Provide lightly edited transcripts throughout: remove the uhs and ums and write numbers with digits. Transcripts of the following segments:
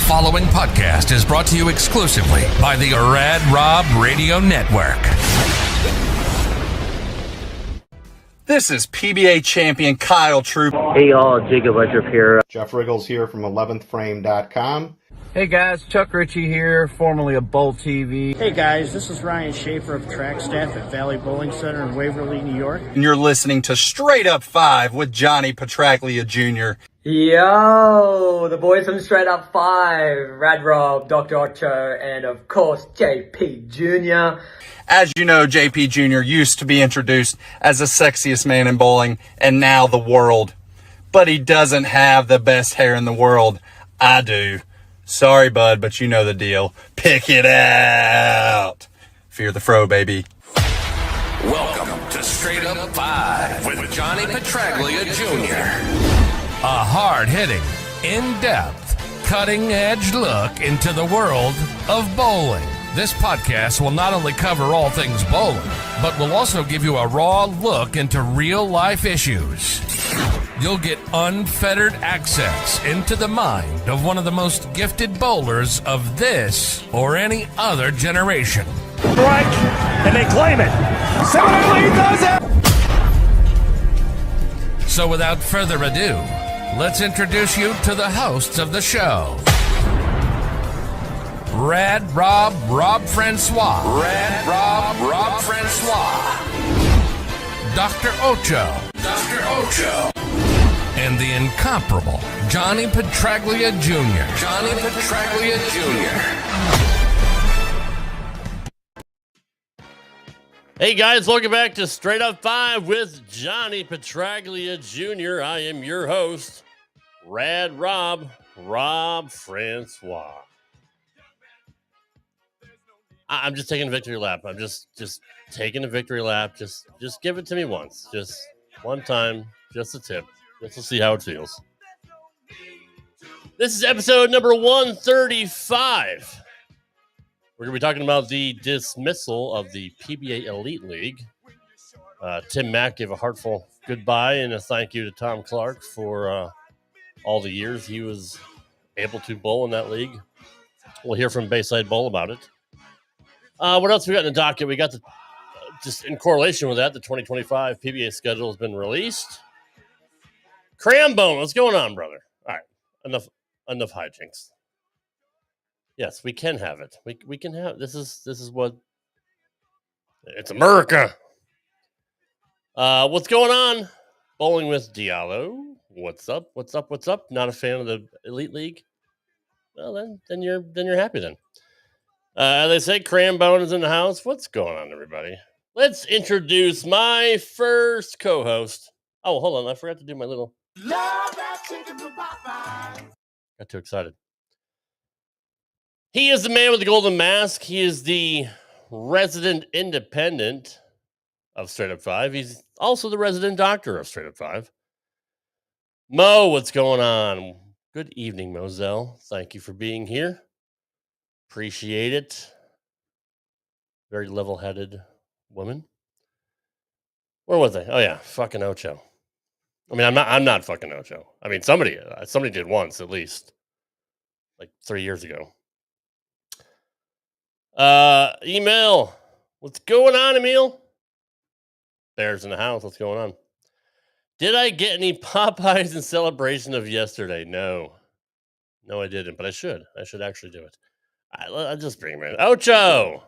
following podcast is brought to you exclusively by the Rad Rob Radio Network. This is PBA champion Kyle Troop. Hey y'all, Jacob Ledrup here. Jeff Riggles here from 11thframe.com. Hey guys, Chuck Ritchie here, formerly of Bowl TV. Hey guys, this is Ryan Schaefer of track staff at Valley Bowling Center in Waverly, New York. And you're listening to Straight Up 5 with Johnny Petraglia Jr. Yo, the boys from Straight Up 5, Rad Rob, Dr Ocho, and of course JP Jr. As you know, JP Jr. used to be introduced as the sexiest man in bowling and now the world. But he doesn't have the best hair in the world. I do. Sorry, bud, but you know the deal. Pick it out. Fear the fro, baby. Welcome to Straight Up 5 with Johnny Petraglia Jr. A hard-hitting, in-depth, cutting-edge look into the world of bowling. This podcast will not only cover all things bowling, but will also give you a raw look into real-life issues. You'll get unfettered access into the mind of one of the most gifted bowlers of this or any other generation. Strike, and they claim it. Somebody does it! So without further ado, let's introduce you to the hosts of the show. Rad Rob, Rob Francois. Rad Rob, Rob Francois. Dr Ocho. Dr Ocho. And the incomparable Johnny Petraglia Jr. Johnny Petraglia Jr. Hey guys, welcome back to Straight Up 5 with Johnny Petraglia Jr. I am your host, Rad Rob, Rob Francois. I'm just taking a victory lap. I'm just taking a victory lap. Just give it to me once. Just one time. Just a tip. Just to see how it feels. This is episode number 135. We're going to be talking about the dismissal of the PBA Elite League. Tim Mack gave a heartfelt goodbye and a thank you to Tom Clark for all the years he was able to bowl in that league. We'll hear from Bayside Bowl about it. What else we got in the docket? We got the just in correlation with that, the 2025 PBA schedule has been released. Crambone, what's going on, brother? All right, enough hijinks. Yes, we can have it. We can have this is what it's America. What's going on? Bowling with Diallo. What's up? What's up? What's up? Not a fan of the Elite League? Well, then you're happy then. They say Crambone is in the house. What's going on, everybody? Let's introduce my first co-host. Oh, hold on. I forgot to do my little... Got too excited. He is the man with the golden mask. He is the resident independent of Straight Up 5. He's also the resident doctor of Straight Up 5. Mo, what's going on? Good evening, Moselle. Thank you for being here. Appreciate it. Very level-headed woman. Where was I? Oh yeah, fucking Ocho. I mean, I'm not fucking Ocho. I mean, somebody did once at least, like 3 years ago. Email. What's going on, Emil? Bears in the house. What's going on? Did I get any Popeyes in celebration of yesterday? No, I didn't, but I should. I should actually do it. I'll just bring him in. Ocho!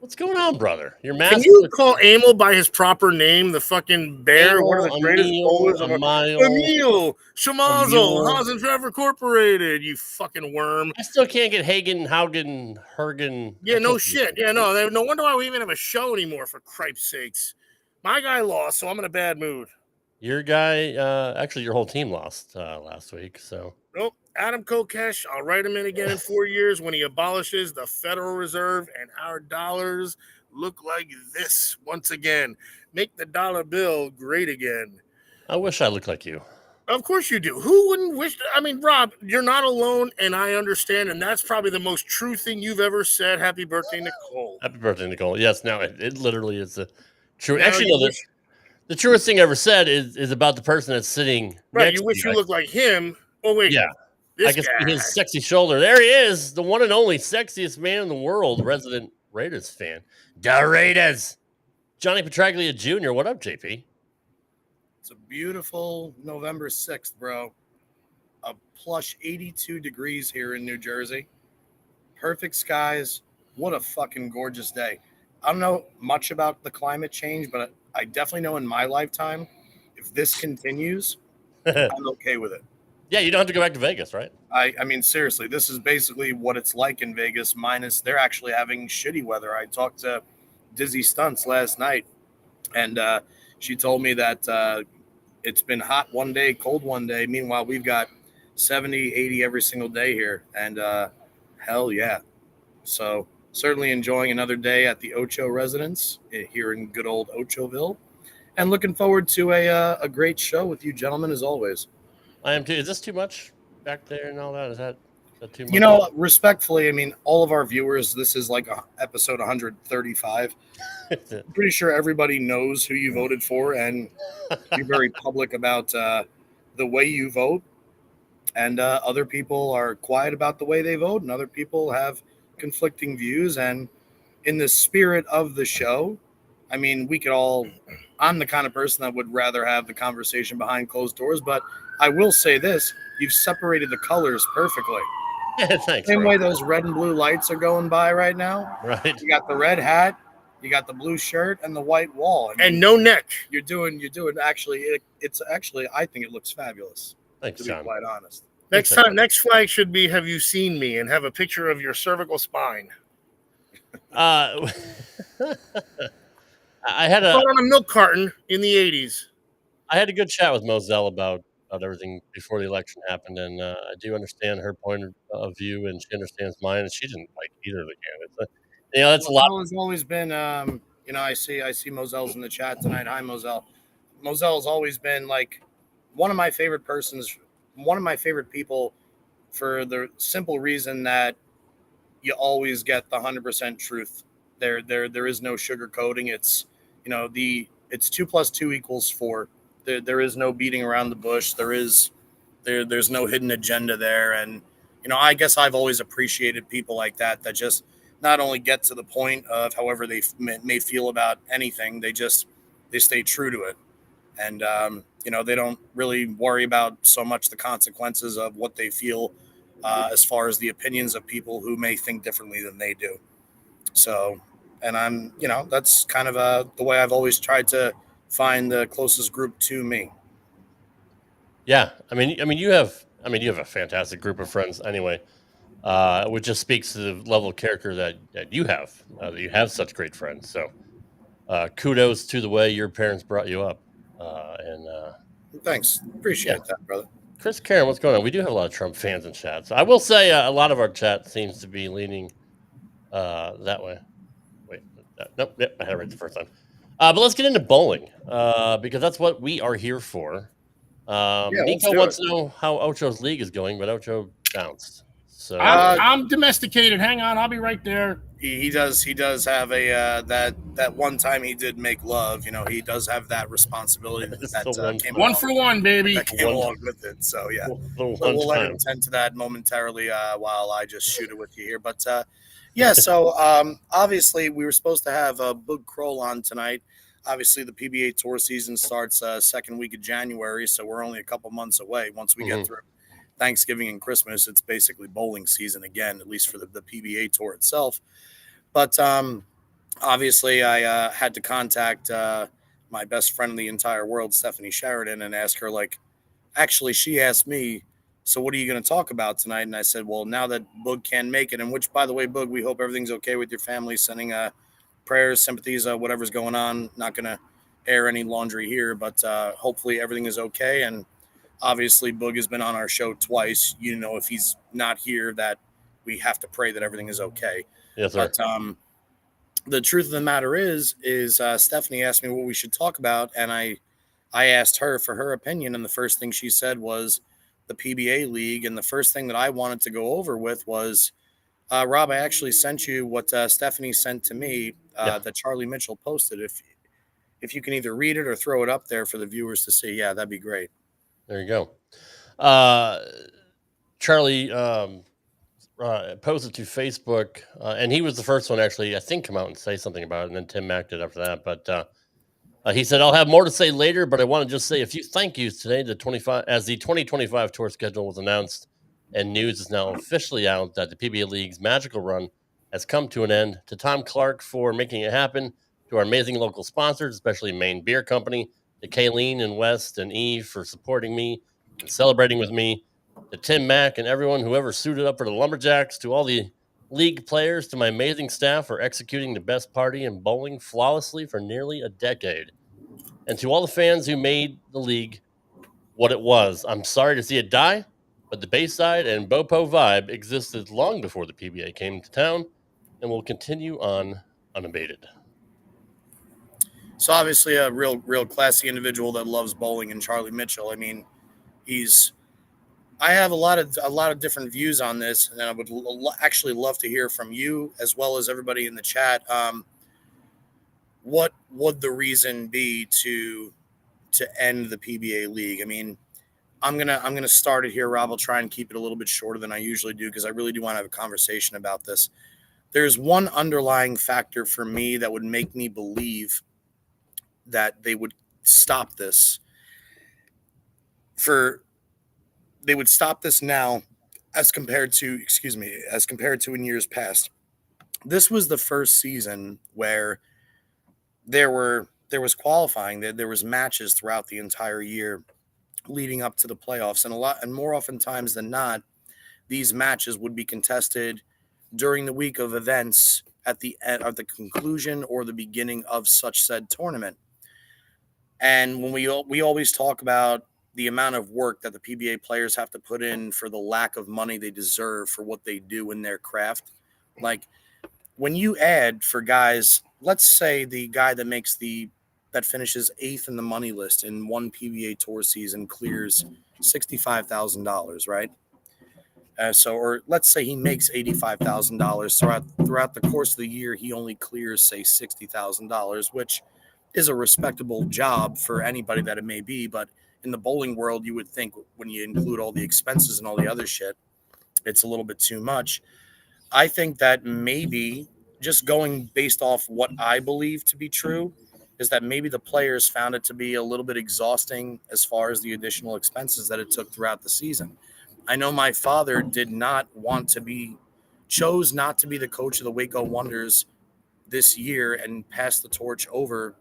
What's going on, brother? Your mask. Can you call Emil by his proper name? The fucking bear, one of the greatest bowlers of Emil Shamazel, Haas Trevor Incorporated. You fucking worm! I still can't get Hagen, Haugen, Hergen. Yeah, no shit. Yeah, no. No wonder why we even have a show anymore. For cripe's sakes, my guy lost, so I'm in a bad mood. Your guy, actually, your whole team lost last week. So nope. Adam Kokesh, I'll write him in again in 4 years when he abolishes the Federal Reserve and our dollars look like this once again. Make the dollar bill great again. I wish I looked like you. Of course you do. Who wouldn't wish? I mean, Rob, you're not alone, and I understand, and that's probably the most true thing you've ever said. Happy birthday, Nicole. Happy birthday, Nicole. Yes, now it literally is the true. Actually, no, the truest thing I ever said is about the person that's sitting right. next You wish to you looked like him. Oh, wait. Yeah. I can see his sexy shoulder. There he is, the one and only sexiest man in the world, resident Raiders fan. Da Raiders. Johnny Petraglia Jr. What up, JP? It's a beautiful November 6th, bro. A plush 82 degrees here in New Jersey. Perfect skies. What a fucking gorgeous day. I don't know much about the climate change, but I definitely know in my lifetime, if this continues, I'm okay with it. Yeah, you don't have to go back to Vegas, right? I mean, seriously, this is basically what it's like in Vegas, minus they're actually having shitty weather. I talked to Dizzy Stunts last night, and she told me that it's been hot one day, cold one day. Meanwhile, we've got 70, 80 every single day here, and hell yeah. So certainly enjoying another day at the Ocho residence here in good old Ochoville, and looking forward to a great show with you gentlemen as always. I am too. Is this too much back there and all that? Is that too much? You know, respectfully, I mean, all of our viewers, this is like episode 135. Pretty sure everybody knows who you voted for, and you're very public about the way you vote. And other people are quiet about the way they vote, and other people have conflicting views. And in the spirit of the show, I mean, I'm the kind of person that would rather have the conversation behind closed doors, but I will say this, you've separated the colors perfectly. Yeah, thanks. Same way those red and blue lights are going by right now. Right. You got the red hat, you got the blue shirt, and the white wall. I mean, And no neck. You're doing actually, it's actually, I think it looks fabulous. Thanks, To be John. quite honest. Next flag should be "Have you seen me?" and have a picture of your cervical spine. I had on a milk carton in the 80s. I had a good chat with Moselle about everything before the election happened, and I do understand her point of view, and she understands mine, and she didn't like either of the candidates. That's a lot. Moselle has always been, I see Moselle's in the chat tonight. Hi, Moselle. Moselle's always been like one of my favorite people for the simple reason that you always get the 100% truth. There is no sugarcoating. It's, it's 2 + 2 = 4. There is no beating around the bush. There's no hidden agenda there. And, I guess I've always appreciated people like that just not only get to the point of however they may feel about anything, they stay true to it. And, they don't really worry about so much the consequences of what they feel as far as the opinions of people who may think differently than they do. So, and I'm, that's kind of the way I've always tried to find the closest group to me. Yeah, I mean, you have a fantastic group of friends anyway, which just speaks to the level of character that you have. That you have such great friends. So, kudos to the way your parents brought you up. Thanks, appreciate that, brother. Chris Karen, what's going on? We do have a lot of Trump fans in chat. So I will say a lot of our chat seems to be leaning that way. Wait, nope, yep, I had it right the first time. But let's get into bowling because that's what we are here for. Nico wants to know how Ocho's league is going, but Ocho bounced. So I'm domesticated. Hang on, I'll be right there. He does have a that one time he did make love. He does have that responsibility that came one for one, baby. That came along with it. So yeah, we'll let him tend to that momentarily while I just shoot it with you here. But so obviously we were supposed to have Boog Kroll on tonight. Obviously the PBA Tour season starts second week of January, so we're only a couple months away. Once we get through Thanksgiving and Christmas, it's basically bowling season again, at least for the PBA Tour itself. But obviously I had to contact my best friend in the entire world, Stephanie Sheridan, and ask her, actually she asked me, so what are you going to talk about tonight? And I said, well, now that Boog can make it, and which, by the way, Boog, we hope everything's okay with your family, sending prayers, sympathies, whatever's going on. Not going to air any laundry here, but hopefully everything is okay. And obviously Boog has been on our show twice. If he's not here, that we have to pray that everything is okay. Yes, sir. But the truth of the matter is Stephanie asked me what we should talk about, and I asked her for her opinion, and the first thing she said was the PBA League, and the first thing that I wanted to go over with was, Rob, I actually sent you what Stephanie sent to me that Charlie Mitchell posted. If you can either read it or throw it up there for the viewers to see, that'd be great. There you go. Charlie posted to Facebook, and he was the first one actually, I think, come out and say something about it, and then Tim Mack did after that. But he said, "I'll have more to say later, but I want to just say a few thank yous today to 25 as the 2025 tour schedule was announced, and news is now officially out that the PBA League's magical run has come to an end. To Tom Clark for making it happen, to our amazing local sponsors, especially Maine Beer Company, to Kayleen and West and Eve for supporting me and celebrating with me, to Tim Mack and everyone who ever suited up for the Lumberjacks, to all the league players, to my amazing staff for executing the best party in bowling flawlessly for nearly a decade, and to all the fans who made the league what it was. I'm sorry to see it die, but the Bayside and Bopo vibe existed long before the PBA came to town and will continue on unabated." So obviously a real classy individual that loves bowling, and Charlie Mitchell. I mean, I have a lot of different views on this, and I would actually love to hear from you as well as everybody in the chat. What would the reason be to end the PBA League? I mean, I'm gonna start it here, Rob. I'll try and keep it a little bit shorter than I usually do because I really do want to have a conversation about this. There's one underlying factor for me that would make me believe that they would stop this. They would stop this now as compared to in years past. This was the first season where there was qualifying, there was matches throughout the entire year leading up to the playoffs, and more oftentimes than not, these matches would be contested during the week of events at the end of the conclusion or the beginning of such said tournament. And when we always talk about the amount of work that the PBA players have to put in for the lack of money they deserve for what they do in their craft, like when you add for guys, let's say the guy that finishes 8th in the money list in one PBA tour season clears $65,000, right? Or let's say he makes $85,000 throughout the course of the year. He only clears, say, $60,000, which is a respectable job for anybody that it may be. But in the bowling world, you would think when you include all the expenses and all the other shit, it's a little bit too much. I think that maybe, just going based off what I believe to be true, is that maybe the players found it to be a little bit exhausting as far as the additional expenses that it took throughout the season. I know my father chose not to be the coach of the Waco Wonders this year and passed the torch over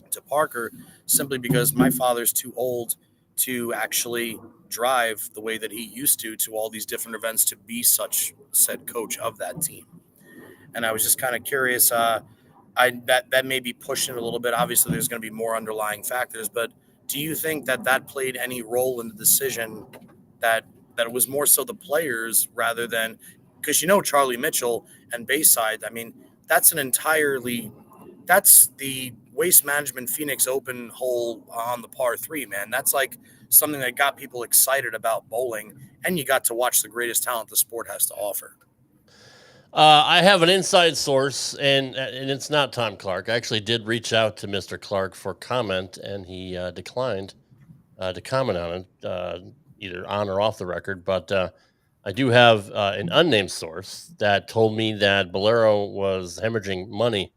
to Parker simply because my father's too old to actually drive the way that he used to all these different events to be such said coach of that team. And I was just kind of curious, that may be pushing it a little bit. Obviously there's going to be more underlying factors, but do you think that played any role in the decision that it was more so the players rather than, because Charlie Mitchell and Bayside, I mean, that's the Waste Management Phoenix Open hole on the par 3, man. That's like something that got people excited about bowling, and you got to watch the greatest talent the sport has to offer. I have an inside source, and it's not Tom Clark. I actually did reach out to Mr. Clark for comment, and he declined to comment on it, either on or off the record. But I do have an unnamed source that told me that Bolero was hemorrhaging money,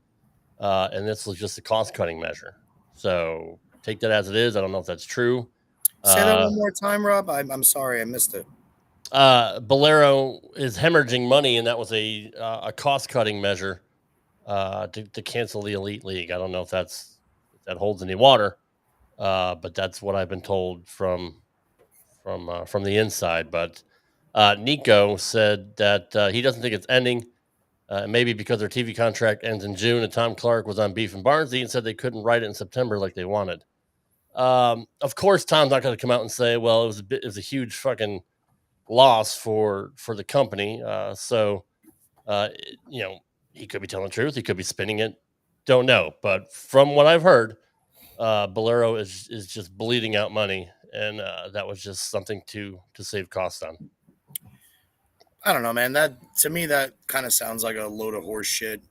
and this was just a cost-cutting measure. So take that as it is. I don't know if that's true. Say that one more time, Rob. I'm sorry, I missed it. Bolero is hemorrhaging money, and that was a cost-cutting measure to cancel the Elite League. I don't know if that holds any water, but that's what I've been told from the inside. But Nico said that he doesn't think it's ending. Maybe because their TV contract ends in June, and Tom Clark was on Beef and Barnsley and said they couldn't write it in September like they wanted. Of course, Tom's not going to come out and say, "Well, it was a huge fucking loss for the company." He could be telling the truth. He could be spinning it. Don't know. But from what I've heard, Bolero is just bleeding out money, and that was just something to save costs on. I don't know, man. That to me, that kind of sounds like a load of horse shit.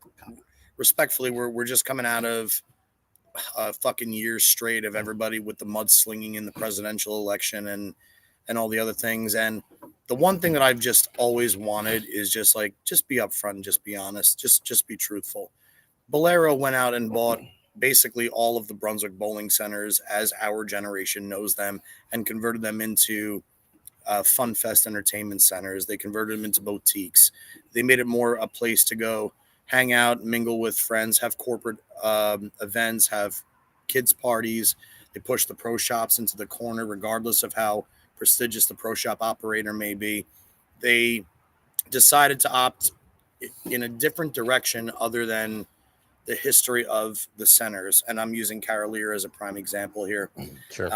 Respectfully, we're just coming out of a fucking year straight of everybody with the mudslinging in the presidential election and all the other things. And the one thing that I've just always wanted is just be upfront and just be honest, just be truthful. Bolero went out and bought basically all of the Brunswick bowling centers as our generation knows them and converted them into fun fest entertainment centers. They converted them into boutiques. They made it more a place to go hang out, mingle with friends, have corporate events, have kids parties. They push the pro shops into the corner, regardless of how prestigious the pro shop operator may be. They decided to opt in a different direction other than the history of the centers. And I'm using Carolier as a prime example here. Sure.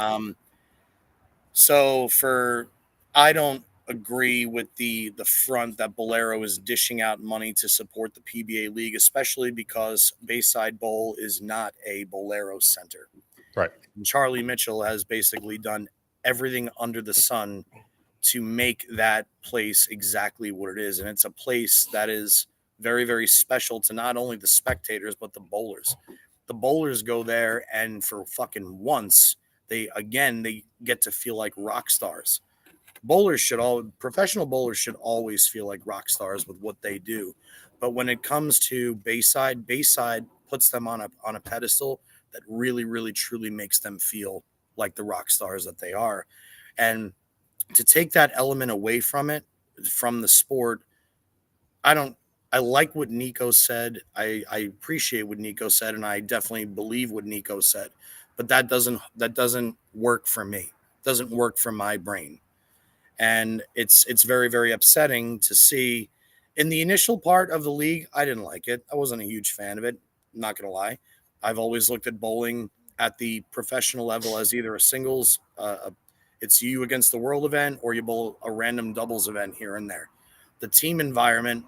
I don't agree with the front that Bolero is dishing out money to support the PBA League, especially because Bayside Bowl is not a Bolero center. Right. And Charlie Mitchell has basically done everything under the sun to make that place exactly what it is. And it's a place that is very, very special to not only the spectators, but the bowlers. The bowlers go there, and for fucking once, they get to feel like rock stars. Professional bowlers should always feel like rock stars with what they do. But when it comes to Bayside puts them on a pedestal that really, really, truly makes them feel like the rock stars that they are. And to take that element away from the sport, I like what Nico said. I appreciate what Nico said, and I definitely believe what Nico said. But that doesn't work for me. It doesn't work for my brain. And it's very, very upsetting to see. In the initial part of the league, I didn't like it. I wasn't a huge fan of it. I'm not going to lie. I've always looked at bowling at the professional level as either a singles, it's you against the world event, or you bowl a random doubles event here and there. The team environment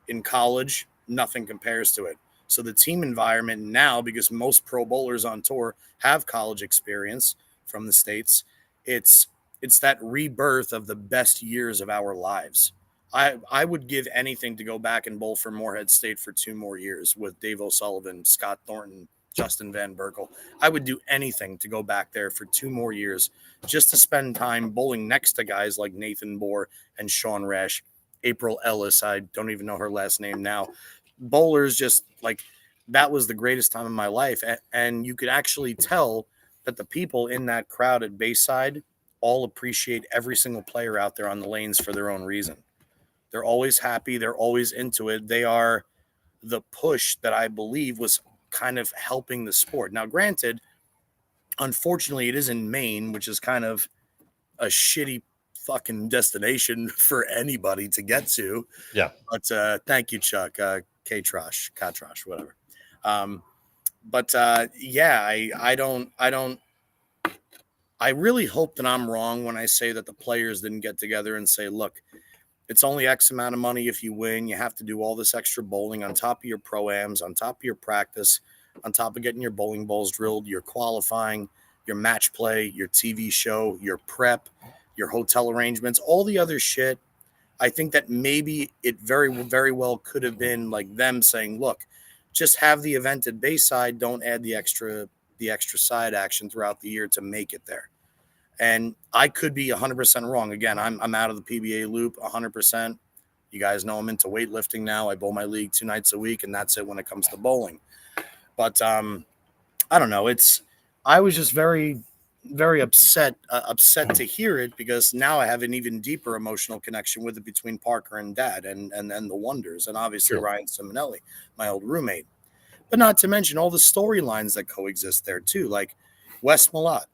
in college, nothing compares to it. So the team environment now, because most pro bowlers on tour have college experience from the States, it's that rebirth of the best years of our lives. I would give anything to go back and bowl for Morehead State for 2 more years with Dave O'Sullivan, Scott Thornton, Justin Van Berkel. I would do anything to go back there for 2 more years just to spend time bowling next to guys like Nathan Bohr and Sean Rash, April Ellis. I don't even know her last name now. Bowlers, just like, that was the greatest time of my life. And you could actually tell that the people in that crowd at Bayside all appreciate every single player out there on the lanes for their own reason. They're always happy. They're always into it. They are the push that I believe was kind of helping the sport. Now, granted, unfortunately, it is in Maine, which is kind of a shitty fucking destination for anybody to get to. Yeah. But thank you, Chuck. K-Trosh, Katrosh, whatever. I really hope that I'm wrong when I say that the players didn't get together and say, look, it's only X amount of money if you win. You have to do all this extra bowling on top of your pro-ams, on top of your practice, on top of getting your bowling balls drilled, your qualifying, your match play, your TV show, your prep, your hotel arrangements, all the other shit. I think that maybe it very, very well could have been like them saying, look, just have the event at Bayside. Don't add the extra side action throughout the year to make it there. And I could be 100% wrong. Again, I'm out of the PBA loop 100%. You guys know I'm into weightlifting now. I bowl my league 2 nights a week, and that's it when it comes to bowling. But I don't know. I was just very, very upset to hear it, because now I have an even deeper emotional connection with it between Parker and Dad and the Wonders, and obviously Sure. Ryan Simonelli, my old roommate. But not to mention all the storylines that coexist there too, like Wes Malott,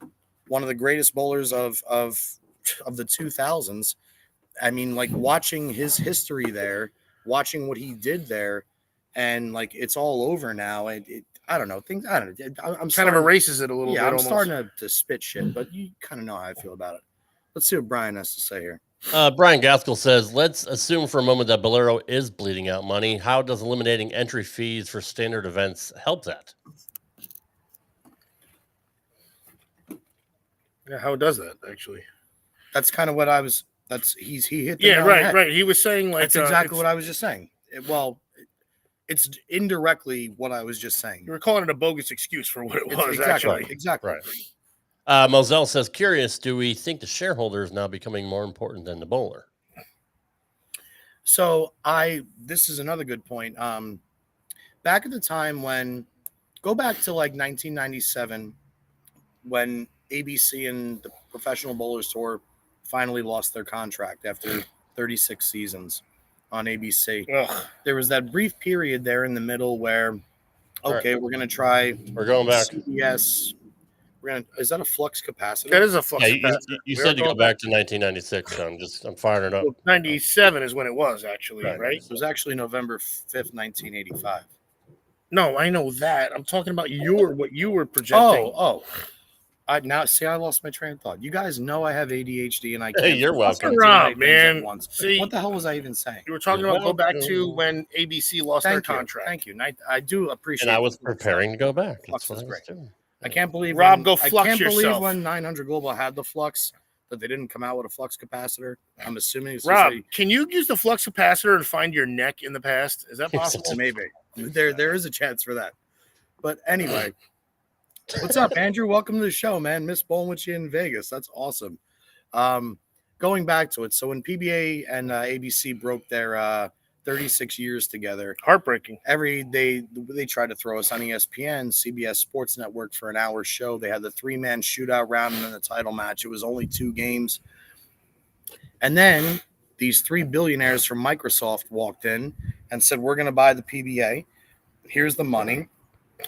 one of the greatest bowlers of the 2000s. I mean, like, watching his history there, watching what he did there, and like, it's all over now. I don't know. I'm Kind of erases it a little bit. I'm almost. starting to spit shit, but you kind of know how I feel about it. Let's see what Brian has to say here. Brian Gaskell says, let's assume for a moment that Bolero is bleeding out money. How does eliminating entry fees for standard events help that? Yeah, how does that actually? That's kind of what I was. He hit. The Yeah, nail on the right, head. right. He was saying like That's exactly what I was just saying. It's indirectly what I was just saying. You were calling it a bogus excuse for what it was. Exactly. Actually, Exactly. Right. Moselle says, curious, do we think the shareholder is now becoming more important than the bowler? So this is another good point. Back at the time go back to like 1997 when ABC and the Professional Bowlers Tour finally lost their contract after 36 seasons on ABC. Ugh. There was that brief period there in the middle where, okay, we're going to try. We're going back. CBS. Is that a flux capacitor? That is a flux Yeah, capacitor. you said to go back to 1996, so I'm firing it up. Well, 97 is when it was actually, right? It was actually November 5th, 1985. No, I know that. I'm talking about what you were projecting. I lost my train of thought. You guys know I have ADHD and I can't. Hey, you're welcome. Rob, man. See, what the hell was I even saying? You were talking about go back to when ABC lost their contract. Thank you. And I do appreciate And I was preparing to go back. Flux That's was what I was great. doing. I can't believe Rob, go flux I can't yourself. believe when 900 Global had the flux that they didn't come out with a flux capacitor. I'm assuming it's Rob, can you use the flux capacitor and find your neck in the past? Is that possible? Maybe. There is a chance for that. But anyway, what's up, Andrew? Welcome to the show, man. Miss bowling with you in Vegas. That's awesome. Going back to it. So when PBA and ABC broke their 36 years together, heartbreaking. They tried to throw us on ESPN, CBS Sports Network for an hour show. They had the 3-man shootout round and then the title match. It was only 2 games. And then these 3 billionaires from Microsoft walked in and said, we're going to buy the PBA. Here's the money.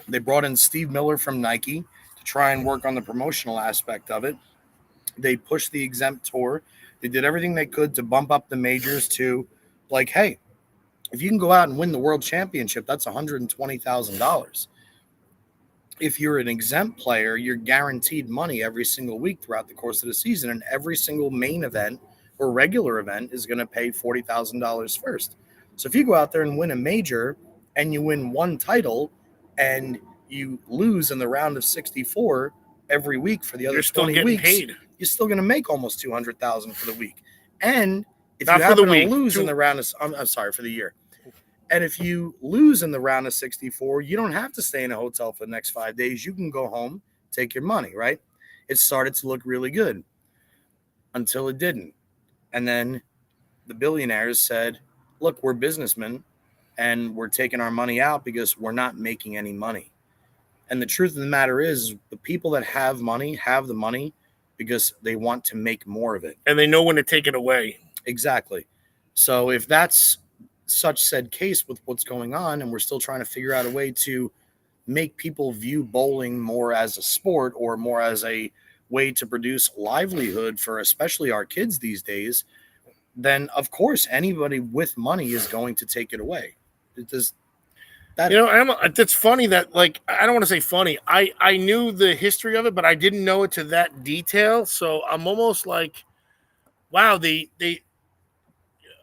They brought in Steve Miller from Nike to try and work on the promotional aspect of it. They pushed the exempt tour. They did everything they could to bump up the majors to like, hey, if you can go out and win the world championship, that's $120,000. If you're an exempt player, you're guaranteed money every single week throughout the course of the season. And every single main event or regular event is going to pay $40,000 first. So if you go out there and win a major and you win one title and you lose in the round of 64 every week for the other 20 weeks, you're still going to make almost $200,000 for the week. And if you happen to lose in the round of, I'm sorry, for the year. And if you lose in the round of 64, you don't have to stay in a hotel for the next 5 days. You can go home, take your money, right? It started to look really good until it didn't. And then the billionaires said, look, we're businessmen and we're taking our money out because we're not making any money. And the truth of the matter is the people that have money have the money because they want to make more of it. And they know when to take it away. Exactly. So if that's such said case with what's going on, and we're still trying to figure out a way to make people view bowling more as a sport or more as a way to produce livelihood for especially our kids these days, then of course anybody with money is going to take it away. It does. It's funny that, like, I don't want to say funny. I knew the history of it, but I didn't know it to that detail. So I'm almost like, wow,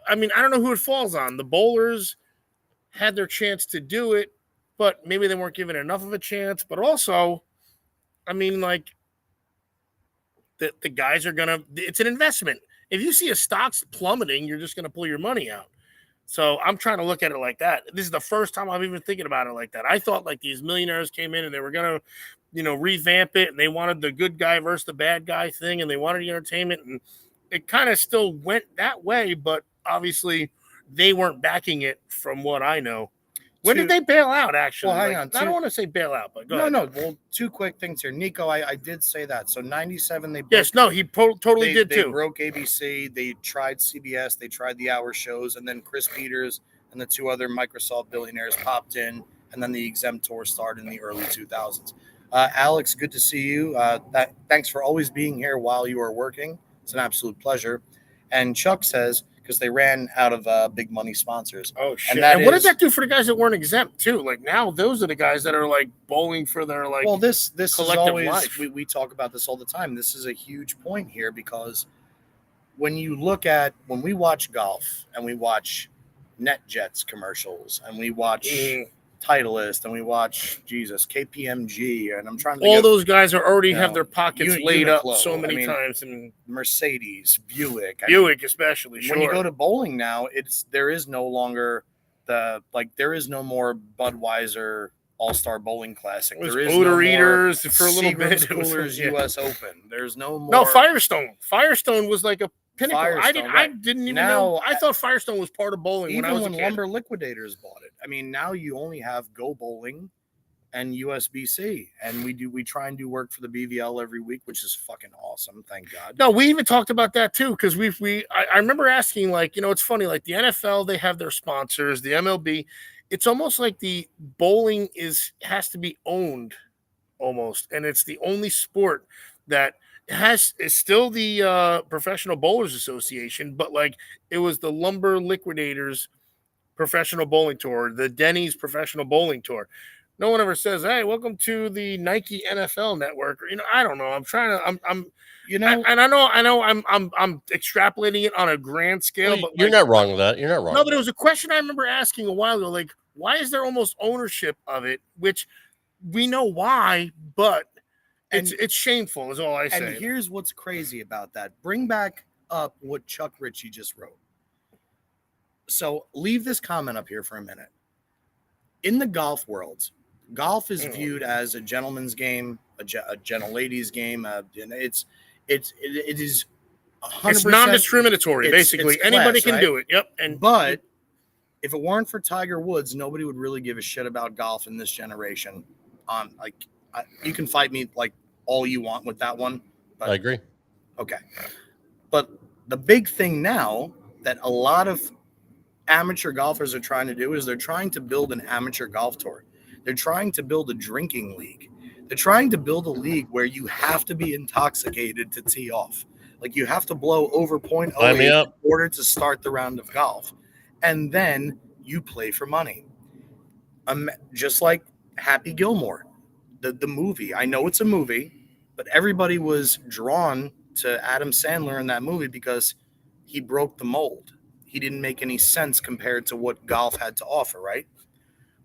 I mean, I don't know who it falls on. The bowlers had their chance to do it, but maybe they weren't given enough of a chance. But also, I mean, like, the guys are it's an investment. If you see a stock's plummeting, you're just going to pull your money out. So I'm trying to look at it like that. This is the first time I'm even thinking about it like that. I thought like these millionaires came in and they were going to, revamp it, and they wanted the good guy versus the bad guy thing, and they wanted the entertainment, and it kind of still went that way, but obviously they weren't backing it from what I know. When did they bail out, actually? Well, hang on. I don't want to say bail out, but go ahead. No. Well, 2 quick things here. Nico, I did say that. So 97, they broke, yes, no, he totally did too. They broke ABC. They tried CBS. They tried the hour shows. And then Chris Peters and the 2 other Microsoft billionaires popped in. And then the exempt tour started in the early 2000s. Alex, good to see you. Thanks for always being here while you are working. It's an absolute pleasure. And Chuck says, because they ran out of big money sponsors. Oh, shit. And what did that do for the guys that weren't exempt, too? Like, now those are the guys that are, like, bowling for their, like, well, this is always, life. We talk about this all the time. This is a huge point here because when we watch golf and we watch NetJets commercials and we watch Titleist and we watch, KPMG, and I'm trying to think all those guys are already have their pockets laid up Uniqlo, so many times, and Mercedes, Buick, especially. When you go to bowling now, there is no longer there is no more Budweiser All-Star Bowling Classic. There is odor eaters for a little bit. Coolers US Open. There's no more. No, Firestone. Firestone was like a Pinnacle. Firestone, I right. didn't even Now, know. I thought Firestone was part of bowling when I was a kid. Lumber Liquidators bought it. I mean, now you only have Go Bowling and USBC, and we try and do work for the BVL every week, which is fucking awesome. Thank God. No, we even talked about that too, because I remember asking, like, you know, it's funny, like the NFL, they have their sponsors, the MLB. It's almost like the bowling has to be owned almost, and it's the only sport that is still the Professional Bowlers Association, but like it was the Lumber Liquidators Professional Bowling Tour, the Denny's Professional Bowling Tour. No one ever says, "Hey, welcome to the Nike NFL Network." Or, you know, I don't know. I'm trying to. I'm. You know, and I know. I'm extrapolating it on a grand scale, Well, but you're not wrong with that. You're not wrong. No, but it was a question I remember asking a while ago. Like, why is there almost ownership of it? Which we know why, but it's shameful. Is all I say. And here's what's crazy about that. Bring back up what Chuck Ritchie just wrote. So leave this comment up here for a minute. In the golf world, golf is viewed as a gentleman's game, a gentle lady's game. It is 100%. It's non-discriminatory. Basically, anybody can do it. Yep. But if it weren't for Tiger Woods, nobody would really give a shit about golf in this generation. You can fight me like all you want with that one. But, I agree. Okay. But the big thing now that a lot of amateur golfers are trying to do is they're trying to build an amateur golf tour. They're trying to build a drinking league. They're trying to build a league where you have to be intoxicated to tee off. Like you have to blow over 0.08 in order to start the round of golf. And then you play for money. Just like Happy Gilmore, the movie. I know it's a movie, but everybody was drawn to Adam Sandler in that movie because he broke the mold. He didn't make any sense compared to what golf had to offer, right?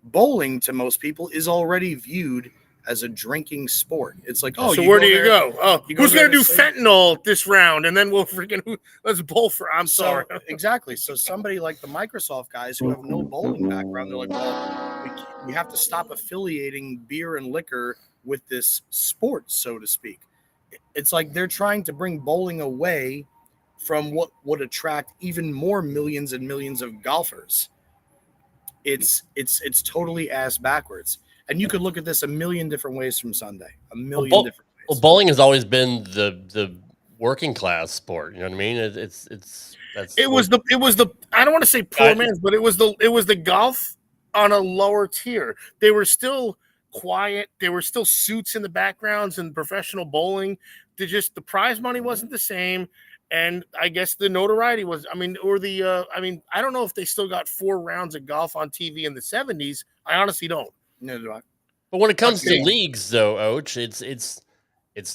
Bowling to most people is already viewed as a drinking sport. It's like, oh, so where do you go? Oh, who's going to do fentanyl this round? And then we'll let's bowl for. I'm sorry. Exactly. So somebody like the Microsoft guys who have no bowling background, they're like, well, we have to stop affiliating beer and liquor with this sport, so to speak. It's like they're trying to bring bowling away from what would attract even more millions and millions of golfers. It's totally ass backwards. And you could look at this a million different ways from Sunday. A million different ways. Well, bowling has always been the working class sport. You know what I mean? It was the I don't want to say poor man's, but it was the golf on a lower tier. They were still quiet. There were still suits in the backgrounds and professional bowling. The prize money wasn't the same. And I guess the notoriety was, I don't know if they still got 4 rounds of golf on TV in the 70s. I honestly don't. Neither do I. But when it comes to leagues, though, Och, it's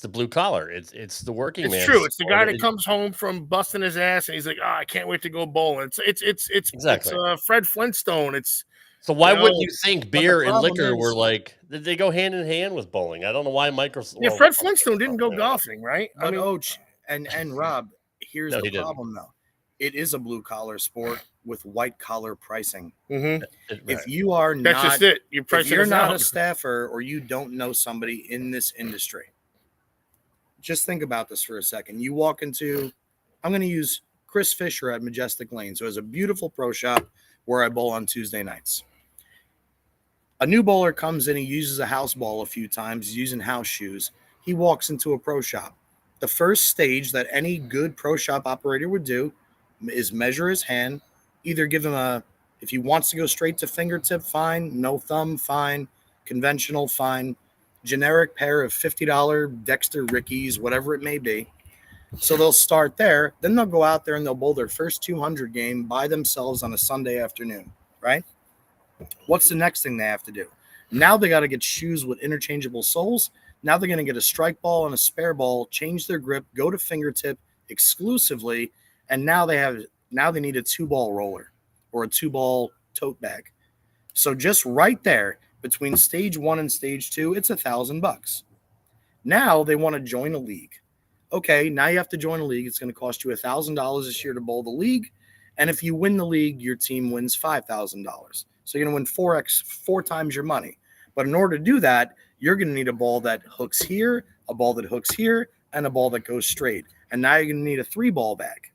the blue collar. It's the working man. It's true. It's the guy that comes home from busting his ass and he's like, I can't wait to go bowling. It's Fred Flintstone. So why wouldn't you think beer and liquor were like, they go hand in hand with bowling? I don't know why Microsoft. Yeah, Fred Flintstone didn't go golfing, right? But Och and Rob, here's the problem, though. It is a blue-collar sport with white-collar pricing. Mm-hmm. If you are That's not, just it. If you're not a staffer or you don't know somebody in this industry, just think about this for a second. You walk into, I'm going to use Chris Fisher at Majestic Lane. So it's a beautiful pro shop where I bowl on Tuesday nights. A new bowler comes in, he uses a house ball a few times, he's using house shoes. He walks into a pro shop. The first stage that any good pro shop operator would do is measure his hand, either give him if he wants to go straight to fingertip, fine, no thumb, fine, conventional, fine, generic pair of $50 Dexter Rickeys, whatever it may be. So they'll start there, then they'll go out there and they'll bowl their first 200 game by themselves on a Sunday afternoon, right? What's the next thing they have to do? Now they got to get shoes with interchangeable soles. Now they're going to get a strike ball and a spare ball, change their grip, go to fingertip exclusively, and now they need a 2-ball roller or a 2-ball tote bag. So just right there between stage 1 and stage 2, it's $1,000. Now they want to join a league. Okay, now you have to join a league. It's going to cost you $1,000 this year to bowl the league, and if you win the league, your team wins $5,000. So you're going to win 4 times your money. But in order to do that, you're going to need a ball that hooks here, a ball that hooks here, and a ball that goes straight. And now you're going to need a 3-ball bag.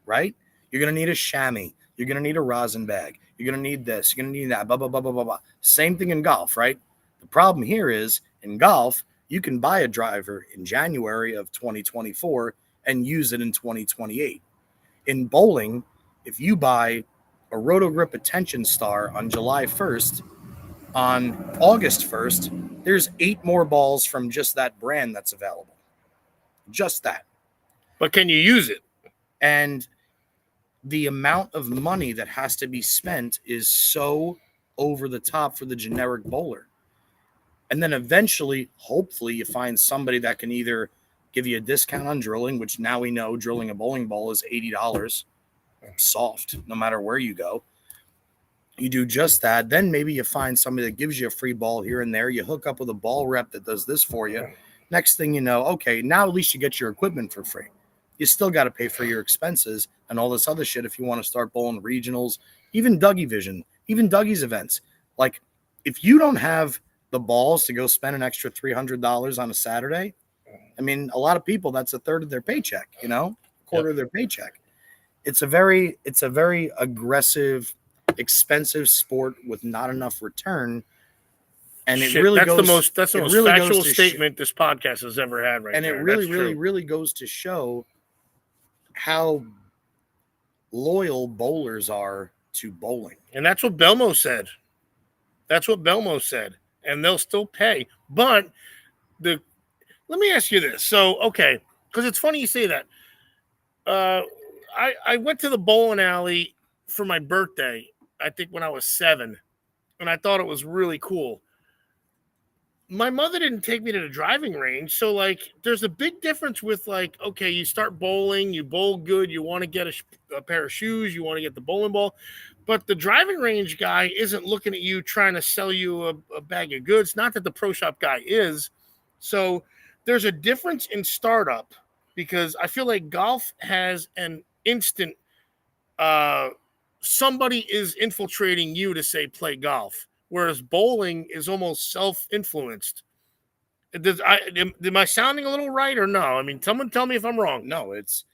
right? You're going to need a chamois. You're going to need a rosin bag. You're going to need this. You're going to need that, blah, blah, blah, blah, blah, blah. Same thing in golf, right? The problem here is in golf, you can buy a driver in January of 2024 and use it in 2028. In bowling, if you buy a Roto Grip Attention Star on July 1st, on August 1st, there's 8 more balls from just that brand that's available. Just that. But can you use it? And the amount of money that has to be spent is so over the top for the generic bowler. And then eventually, hopefully, you find somebody that can either give you a discount on drilling, which now we know drilling a bowling ball is $80 soft, no matter where you go. You do just that. Then maybe you find somebody that gives you a free ball here and there. You hook up with a ball rep that does this for you. Next thing you know, okay, now at least you get your equipment for free. You still got to pay for your expenses and all this other shit if you want to start bowling regionals, even Dougie Vision, even Dougie's events. Like, if you don't have the balls to go spend an extra $300 on a Saturday, I mean, a lot of people, that's a third of their paycheck, quarter of their paycheck. It's a very aggressive, expensive sport with not enough return. And it really that's goes, the most really factual statement this podcast has ever had, right? And there. it really goes to show how loyal bowlers are to bowling. And that's what Belmo said. And they'll still pay. But let me ask you this. So, okay, because it's funny you say that. I went to the bowling alley for my birthday, I think when I was 7, and I thought it was really cool. My mother didn't take me to the driving range, so, like, there's a big difference with, like, okay, you start bowling, you bowl good, you want to get a pair of shoes, you want to get the bowling ball, but the driving range guy isn't looking at you trying to sell you a bag of goods. Not that the pro shop guy is. So there's a difference in startup, because I feel like golf has an instant somebody is infiltrating you to say play golf, whereas bowling is almost self-influenced. Am I sounding a little right or no? I mean, someone tell me if I'm wrong. No, it's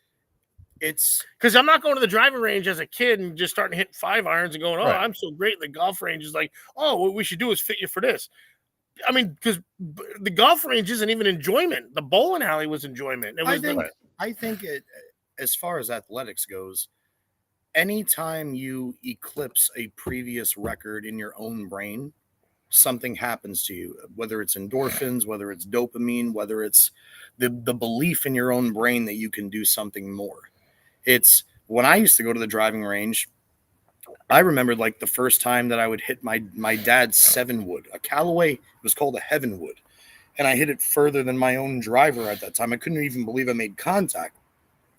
because I'm not going to the driving range as a kid and just starting to hit 5 irons and going, oh, right, I'm so great. The golf range is like, oh, what we should do is fit you for this. I mean, because the golf range isn't even enjoyment. The bowling alley was enjoyment. I think as far as athletics goes, anytime you eclipse a previous record in your own brain, something happens to you, whether it's endorphins, whether it's dopamine, whether it's the belief in your own brain that you can do something more. It's when I used to go to the driving range, I remembered like the first time that I would hit my dad's 7-wood, a Callaway. It was called a Heavenwood. And I hit it further than my own driver at that time. I couldn't even believe I made contact.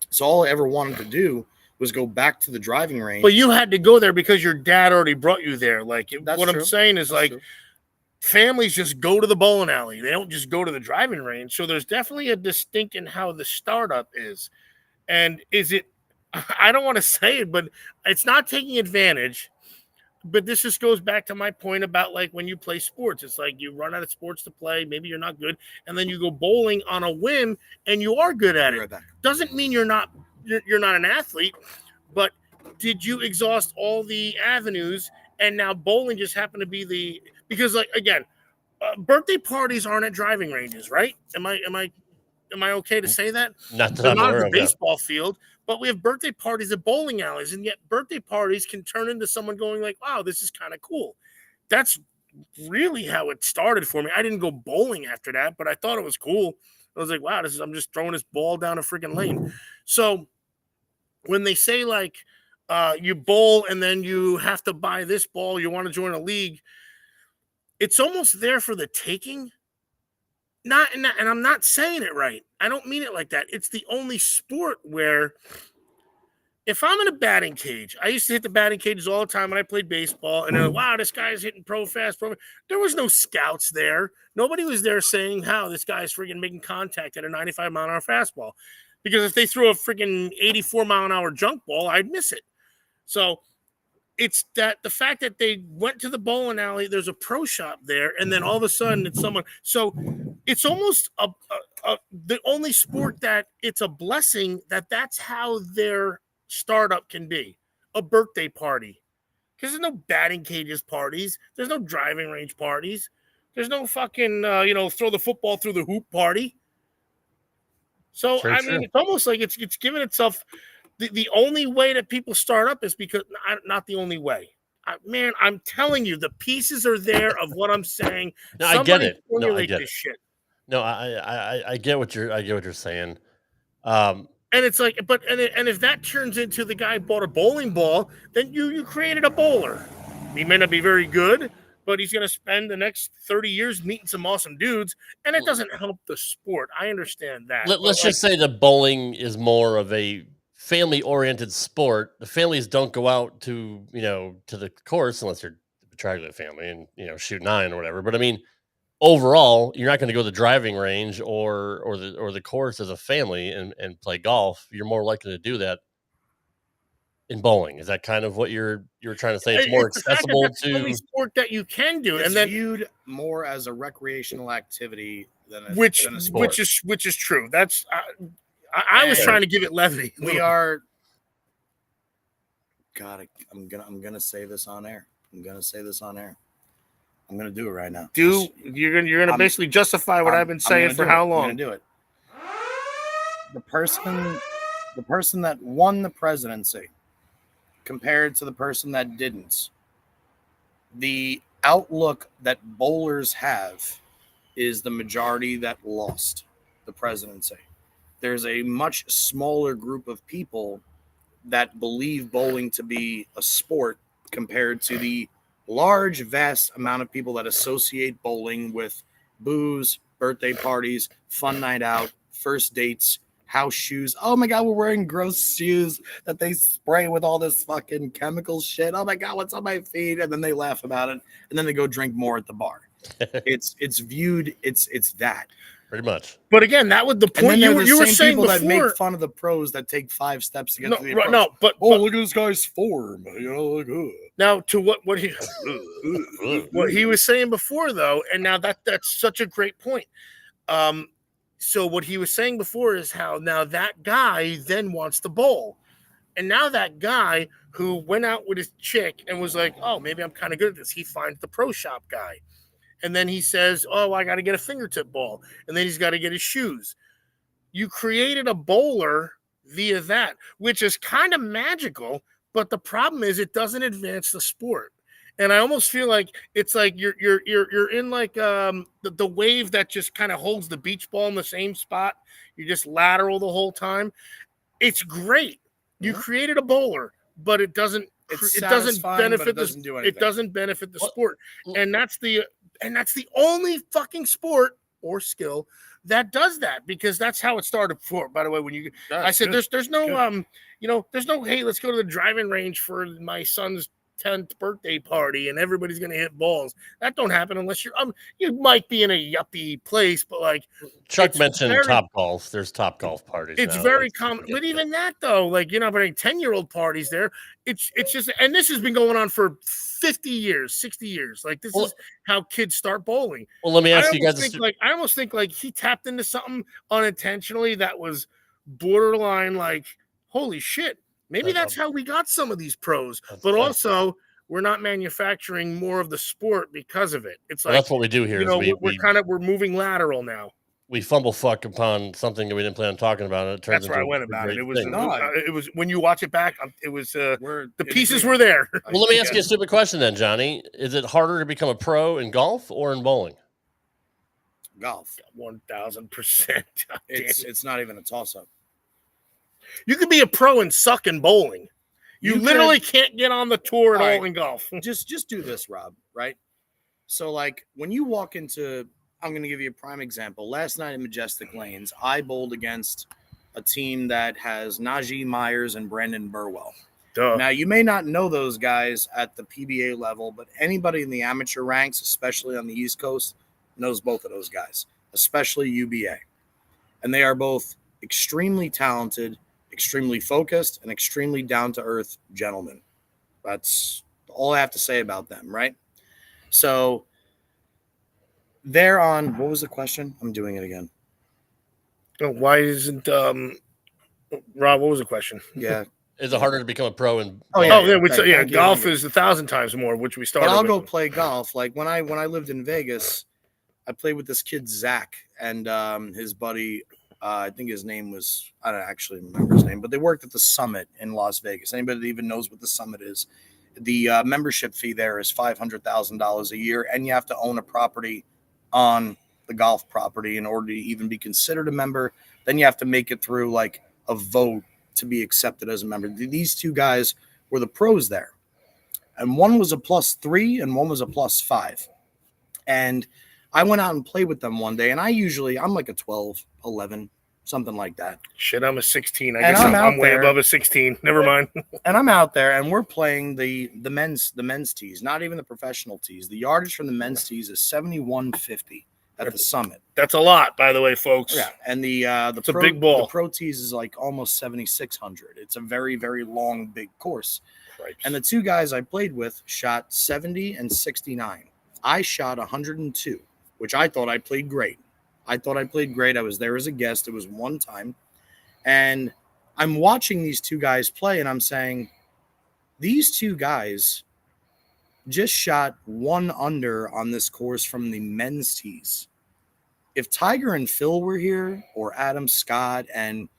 So all I ever wanted to do was go back to the driving range. But you had to go there because your dad already brought you there. Like, what I'm saying is, like, families just go to the bowling alley. They don't just go to the driving range. So there's definitely a distinct in how the startup is. And is it, I don't want to say it, but it's not taking advantage. But this just goes back to my point about, like, when you play sports, it's like you run out of sports to play. Maybe you're not good. And then you go bowling on a whim and you are good at it. Doesn't mean you're not an athlete, but did you exhaust all the avenues? And now bowling just happened to be because, like, again, birthday parties aren't at driving ranges, right? Am I okay to say that? Not at the baseball field, but we have birthday parties at bowling alleys, and yet birthday parties can turn into someone going like, wow, this is kind of cool. That's really how it started for me. I didn't go bowling after that, but I thought it was cool. I was like, wow, I'm just throwing this ball down a freaking lane. So when they say, like, you bowl and then you have to buy this ball, you want to join a league, it's almost there for the taking. And I'm not saying it right. I don't mean it like that. It's the only sport where if I'm in a batting cage, I used to hit the batting cages all the time when I played baseball, and they're like, wow, this guy's hitting pro fast. There was no scouts there. Nobody was there saying how this guy's freaking making contact at a 95-mile-an-hour fastball. Because if they threw a freaking 84-mile-an-hour junk ball, I'd miss it. So it's that the fact that they went to the bowling alley, there's a pro shop there, and then all of a sudden it's someone. So it's almost the only sport that it's a blessing that's how they're startup can be. A birthday party. Because there's no batting cages parties. There's no driving range parties. There's no fucking, throw the football through the hoop party. So, Very true. it's almost like it's given itself the only way that people start up is because, not the only way. Man, I'm telling you, the pieces are there of what I'm saying. No, I get it. No, I Formulate get this it. shit. No, I get what you're saying. And it's like, and if that turns into the guy bought a bowling ball, then you created a bowler. He may not be very good, but he's going to spend the next 30 years meeting some awesome dudes, and it doesn't help the sport. I understand that. Let's just say that bowling is more of a family-oriented sport. The families don't go out to the course unless you're the Petraglia family and shoot 9 or whatever. But I mean, overall, you're not going to go to the driving range or the course as a family and play golf. You're more likely to do that in bowling. Is that kind of what you're trying to say? It's more accessible to the only sport that you can do, It's and then viewed more as a recreational activity than a sport. which is true. That's I was trying to give it levity. We are. God, I'm gonna say this on air. I'm gonna do it right now. You're gonna basically justify what I've been saying for how long? I'm gonna do it. The person that won the presidency compared to the person that didn't. The outlook that bowlers have is the majority that lost the presidency. There's a much smaller group of people that believe bowling to be a sport compared to the large, vast amount of people that associate bowling with booze, birthday parties, fun night out, first dates, house shoes. Oh my God, we're wearing gross shoes that they spray with all this fucking chemical shit. Oh my God, what's on my feet? And then they laugh about it, and then they go drink more at the bar. It's viewed. It's that. Pretty much. But again, that was the point you were saying people before. That make fun of the pros that take 5 steps to get to the approach. No, but look at this guy's form. Now to what he was saying before though, and now that's such a great point. So what he was saying before is how now that guy then wants to bowl, and now that guy who went out with his chick and was like, oh, maybe I'm kind of good at this. He finds the pro shop guy. And then he says, oh, I got to get a fingertip ball. And then he's got to get his shoes. You created a bowler via that, which is kind of magical. But the problem is it doesn't advance the sport. And I almost feel like it's like you're in like the wave that just kind of holds the beach ball in the same spot. You just lateral the whole time. It's great. You created a bowler, but it doesn't benefit the sport. And that's the only fucking sport or skill that does that, because that's how it started before. By the way, I said there's no there's no, hey, let's go to the driving range for my son's 10th birthday party and everybody's gonna hit balls. That don't happen unless you're you might be in a yuppie place, but like Chuck mentioned Top Golf. There's Top Golf parties. It's very common, but even that though, like you're not having 10-year-old parties there. It's just, and this has been going on for 50 years, 60 years. Like this is how kids start bowling. Well, let me ask you guys. I almost think like he tapped into something unintentionally that was borderline like, holy shit. Maybe that's how we got some of these pros, but also we're not manufacturing more of the sport because of it. It's like that's what we do here. We're moving lateral now. We fumble fuck upon something that we didn't plan on talking about. It turns that's where I went about it. It was when you watch it back. It was the pieces were there. Well, let me ask you a stupid question then, Johnny. Is it harder to become a pro in golf or in bowling? Golf, 1000%. It's not even a toss up. You could be a pro and suck in bowling. You literally can't get on the tour at all in golf. Just do this, Rob, right? So, like, when you walk into, I'm going to give you a prime example. Last night in Majestic Lanes, I bowled against a team that has Najee Myers and Brandon Burwell. Duh. Now, you may not know those guys at the PBA level, but anybody in the amateur ranks, especially on the East Coast, knows both of those guys, especially UBA. And they are both extremely talented, extremely focused, and extremely down-to-earth gentlemen. That's all I have to say about them, right? So they're on, what was the question? I'm doing it again. Why isn't Rob, what was the question? Yeah. Is it harder to become a pro? And golf is 1,000 times more, which we started. But I'll with. go play golf. Like when I lived in Vegas, I played with this kid Zach and his buddy. I think his name was, I don't actually remember his name, but they worked at the Summit in Las Vegas. Anybody that even knows what the Summit is, the membership fee there is $500,000 a year, and you have to own a property on the golf property in order to even be considered a member. Then you have to make it through like a vote to be accepted as a member. These two guys were the pros there, and one was a +3 and one was a +5. And I went out and played with them one day, and I'm like a 12, 11, something like that. Shit, I'm a 16. I guess I'm way above a 16. Never mind. And I'm out there, and we're playing the men's tees, not even the professional tees. The yardage from the men's tees is 7150 at the Summit. That's a lot, by the way, folks. Yeah, and it's a big ball. The pro tees is like almost 7600. It's a very, very long, big course. Right. And the two guys I played with shot 70 and 69. I shot 102, which I thought I played great. I was there as a guest. It was one time. And I'm watching these two guys play, and I'm saying, these two guys just shot 1 under on this course from the men's tees. If Tiger and Phil were here, or Adam Scott and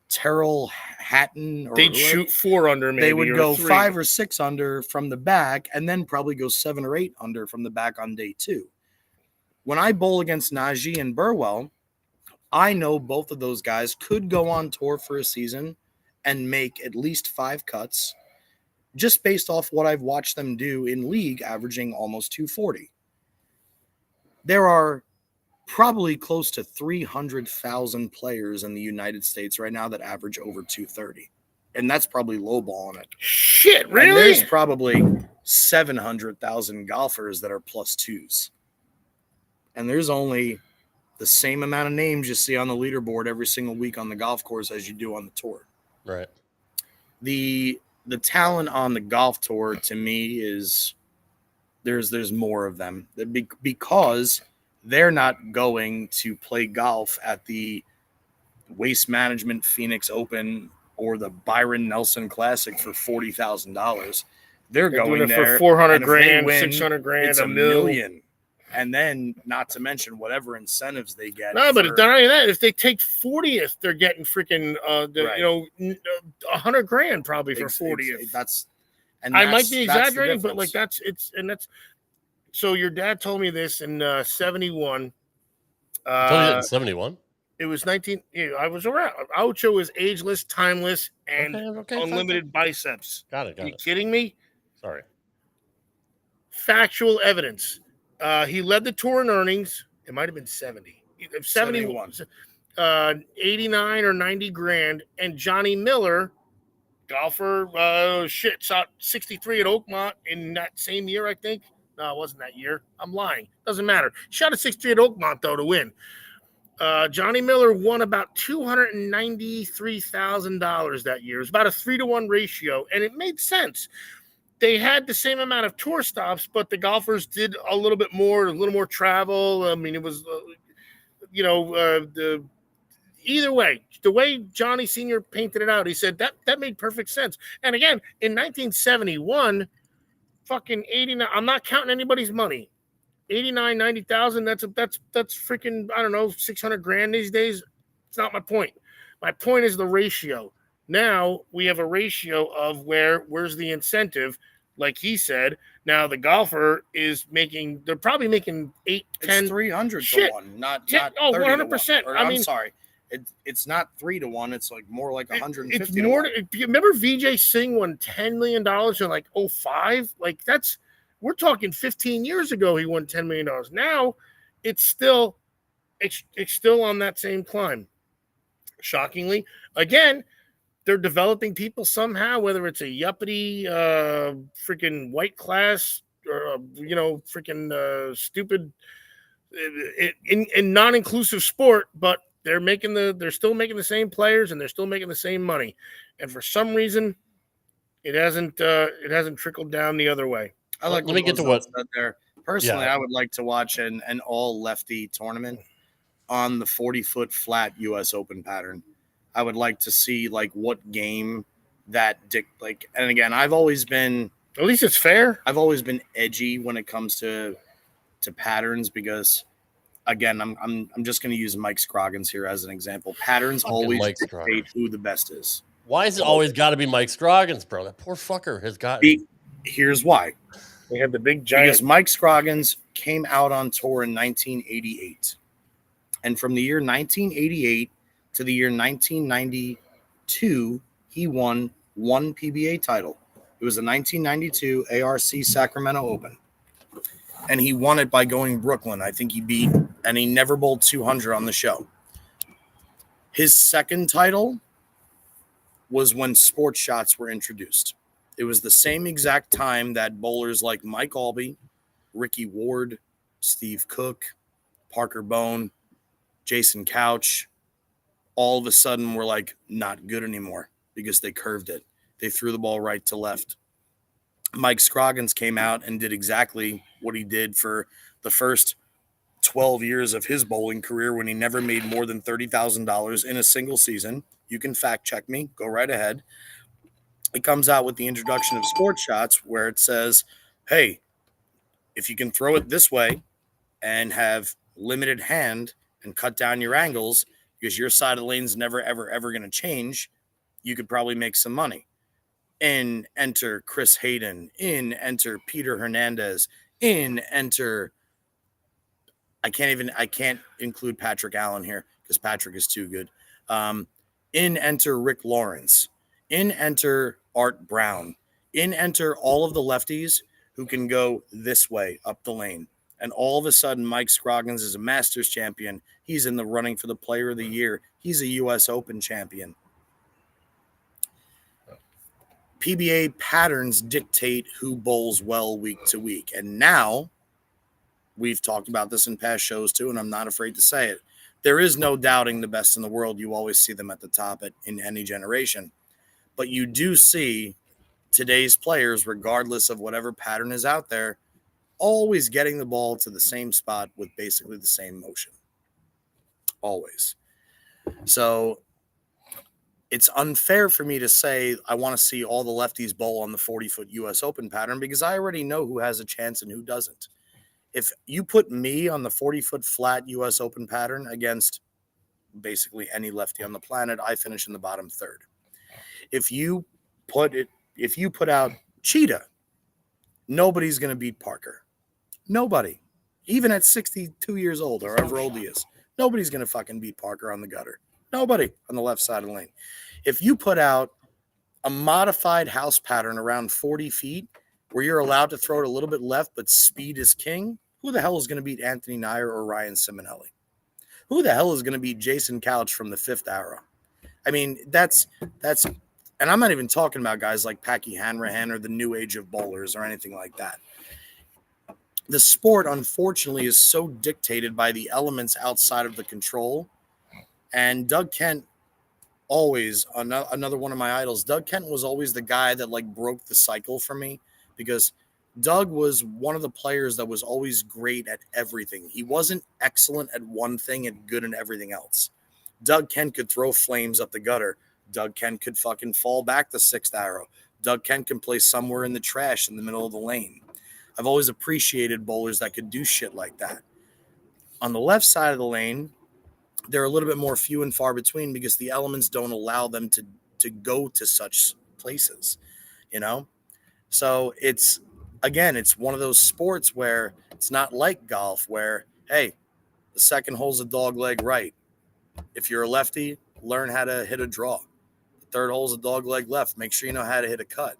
Terrell Hatton, they'd shoot 4 under, maybe. They would go 3. 5 or 6 under from the back, and then probably go 7 or 8 under from the back on day 2. When I bowl against Najee and Burwell, I know both of those guys could go on tour for a season and make at least 5 cuts, just based off what I've watched them do in league, averaging almost 240. There are probably close to 300,000 players in the United States right now that average over 230. And that's probably lowballing it. Shit, really? And there's probably 700,000 golfers that are +2s. And there's only the same amount of names you see on the leaderboard every single week on the golf course as you do on the tour. Right. The talent on the golf tour, to me, is there's more of them because they're not going to play golf at the Waste Management Phoenix Open or the Byron Nelson Classic for $40,000. They're going doing it there for 400 grand, win, 600 grand, it's a million. And then, not to mention whatever incentives they get. No, but not only that, if they take 40th, they're getting freaking, right. 100 grand probably for 40th. I might be exaggerating, but like that's. So your dad told me this in 71. I told you that in 71. It was 19. I was around. Ocho is ageless, timeless, and unlimited biceps. Got it. Are you kidding me? Sorry. Factual evidence. He led the tour in earnings. It might have been 70. 71. 89 or 90 grand. And Johnny Miller, golfer, shot 63 at Oakmont in that same year, I think. No, it wasn't that year. I'm lying. Doesn't matter. Shot a 63 at Oakmont, though, to win. Johnny Miller won about $293,000 that year. It was about a 3-to-1 ratio, and it made sense. They had the same amount of tour stops, but the golfers did a little more travel. I mean, it was, either way, the way Johnny Sr. painted it out, he said that made perfect sense. And again, in 1971, fucking 89, I'm not counting anybody's money. 89, 90,000, that's freaking, I don't know, 600 grand these days. It's not my point. My point is the ratio. Now we have a ratio of where's the incentive, like he said. Now the golfer is they're probably making 8, 10, 300 shit. to 1, not 100%. I mean, sorry. It's not 3 to 1. It's like more like 150. It's more. Remember Vijay Singh won $10 million in like 2005? Like we're talking 15 years ago. He won $10 million. Now it's still on that same climb. Shockingly, again, they're developing people somehow, whether it's a yuppity, freaking white class, or freaking stupid, in non-inclusive sport, but they're still making the same players and they're still making the same money, and for some reason, it hasn't trickled down the other way. Let me get to what there. Personally, I would like to watch an all lefty tournament on the 40-foot flat U.S. Open pattern. I would like to see like what game and again, I've always been, at least it's fair. I've always been edgy when it comes to patterns because, again, I'm just going to use Mike Scroggins here as an example. Patterns always dictate who the best is. Why is it always got to be Mike Scroggins, bro? That poor fucker has got. Here's why. They had the big giant. Because Mike Scroggins came out on tour in 1988. And from the year 1988 to the year 1992, he won one PBA title. It was the 1992 ARC Sacramento Open. And he won it by going Brooklyn. I think he beat, and he never bowled 200 on the show. His second title was when sports shots were introduced. It was the same exact time that bowlers like Mike Albee, Ricky Ward, Steve Cook, Parker Bone, Jason Couch, all of a sudden were like not good anymore because they curved it. They threw the ball right to left. Mike Scroggins came out and did exactly what he did for the first 12 years of his bowling career when he never made more than $30,000 in a single season. You can fact check me. Go right ahead. It comes out with the introduction of sports shots where it says, hey, if you can throw it this way and have limited hand and cut down your angles because your side of the lane's never, ever, ever going to change, you could probably make some money. In enter Chris Hayden. In enter Peter Hernandez. In enter I can't include Patrick Allen here because Patrick is too good. In enter Rick Lawrence. In enter Art Brown. In enter all of the lefties who can go this way up the lane. And all of a sudden, Mike Scroggins is a Masters champion. He's in the running for the Player of the Year. He's a U.S. Open champion. PBA patterns dictate who bowls well week to week. And now, we've talked about this in past shows too, and I'm not afraid to say it. There is no doubting the best in the world. You always see them at the top in any generation. But you do see today's players, regardless of whatever pattern is out there, always getting the ball to the same spot with basically the same motion. Always. So it's unfair for me to say I want to see all the lefties bowl on the 40-foot U.S. Open pattern because I already know who has a chance and who doesn't. If you put me on the 40-foot flat U.S. Open pattern against basically any lefty on the planet, I finish in the bottom third. If you put out Cheetah, nobody's going to beat Parker. Nobody. Even at 62 years old or however old he is, nobody's going to fucking beat Parker on the gutter. Nobody on the left side of the lane. If you put out a modified house pattern around 40 feet where you're allowed to throw it a little bit left, but speed is king, who the hell is going to beat Anthony Nair or Ryan Simonelli? Who the hell is going to beat Jason Couch from the fifth arrow? I mean, that's, and I'm not even talking about guys like Packy Hanrahan or the new age of bowlers or anything like that. The sport, unfortunately, is so dictated by the elements outside of the control. And Doug Kent, always, another one of my idols, Doug Kent was always the guy that like broke the cycle for me because Doug was one of the players that was always great at everything. He wasn't excellent at one thing and good at everything else. Doug Kent could throw flames up the gutter. Doug Kent could fucking fall back the sixth arrow. Doug Kent can play somewhere in the trash in the middle of the lane. I've always appreciated bowlers that could do shit like that. On the left side of the lane, they're a little bit more few and far between because the elements don't allow them to go to such places, you know? So it's one of those sports where it's not like golf where, hey, the second hole's a dog leg right. If you're a lefty, learn how to hit a draw. The third hole's a dog leg left. Make sure you know how to hit a cut.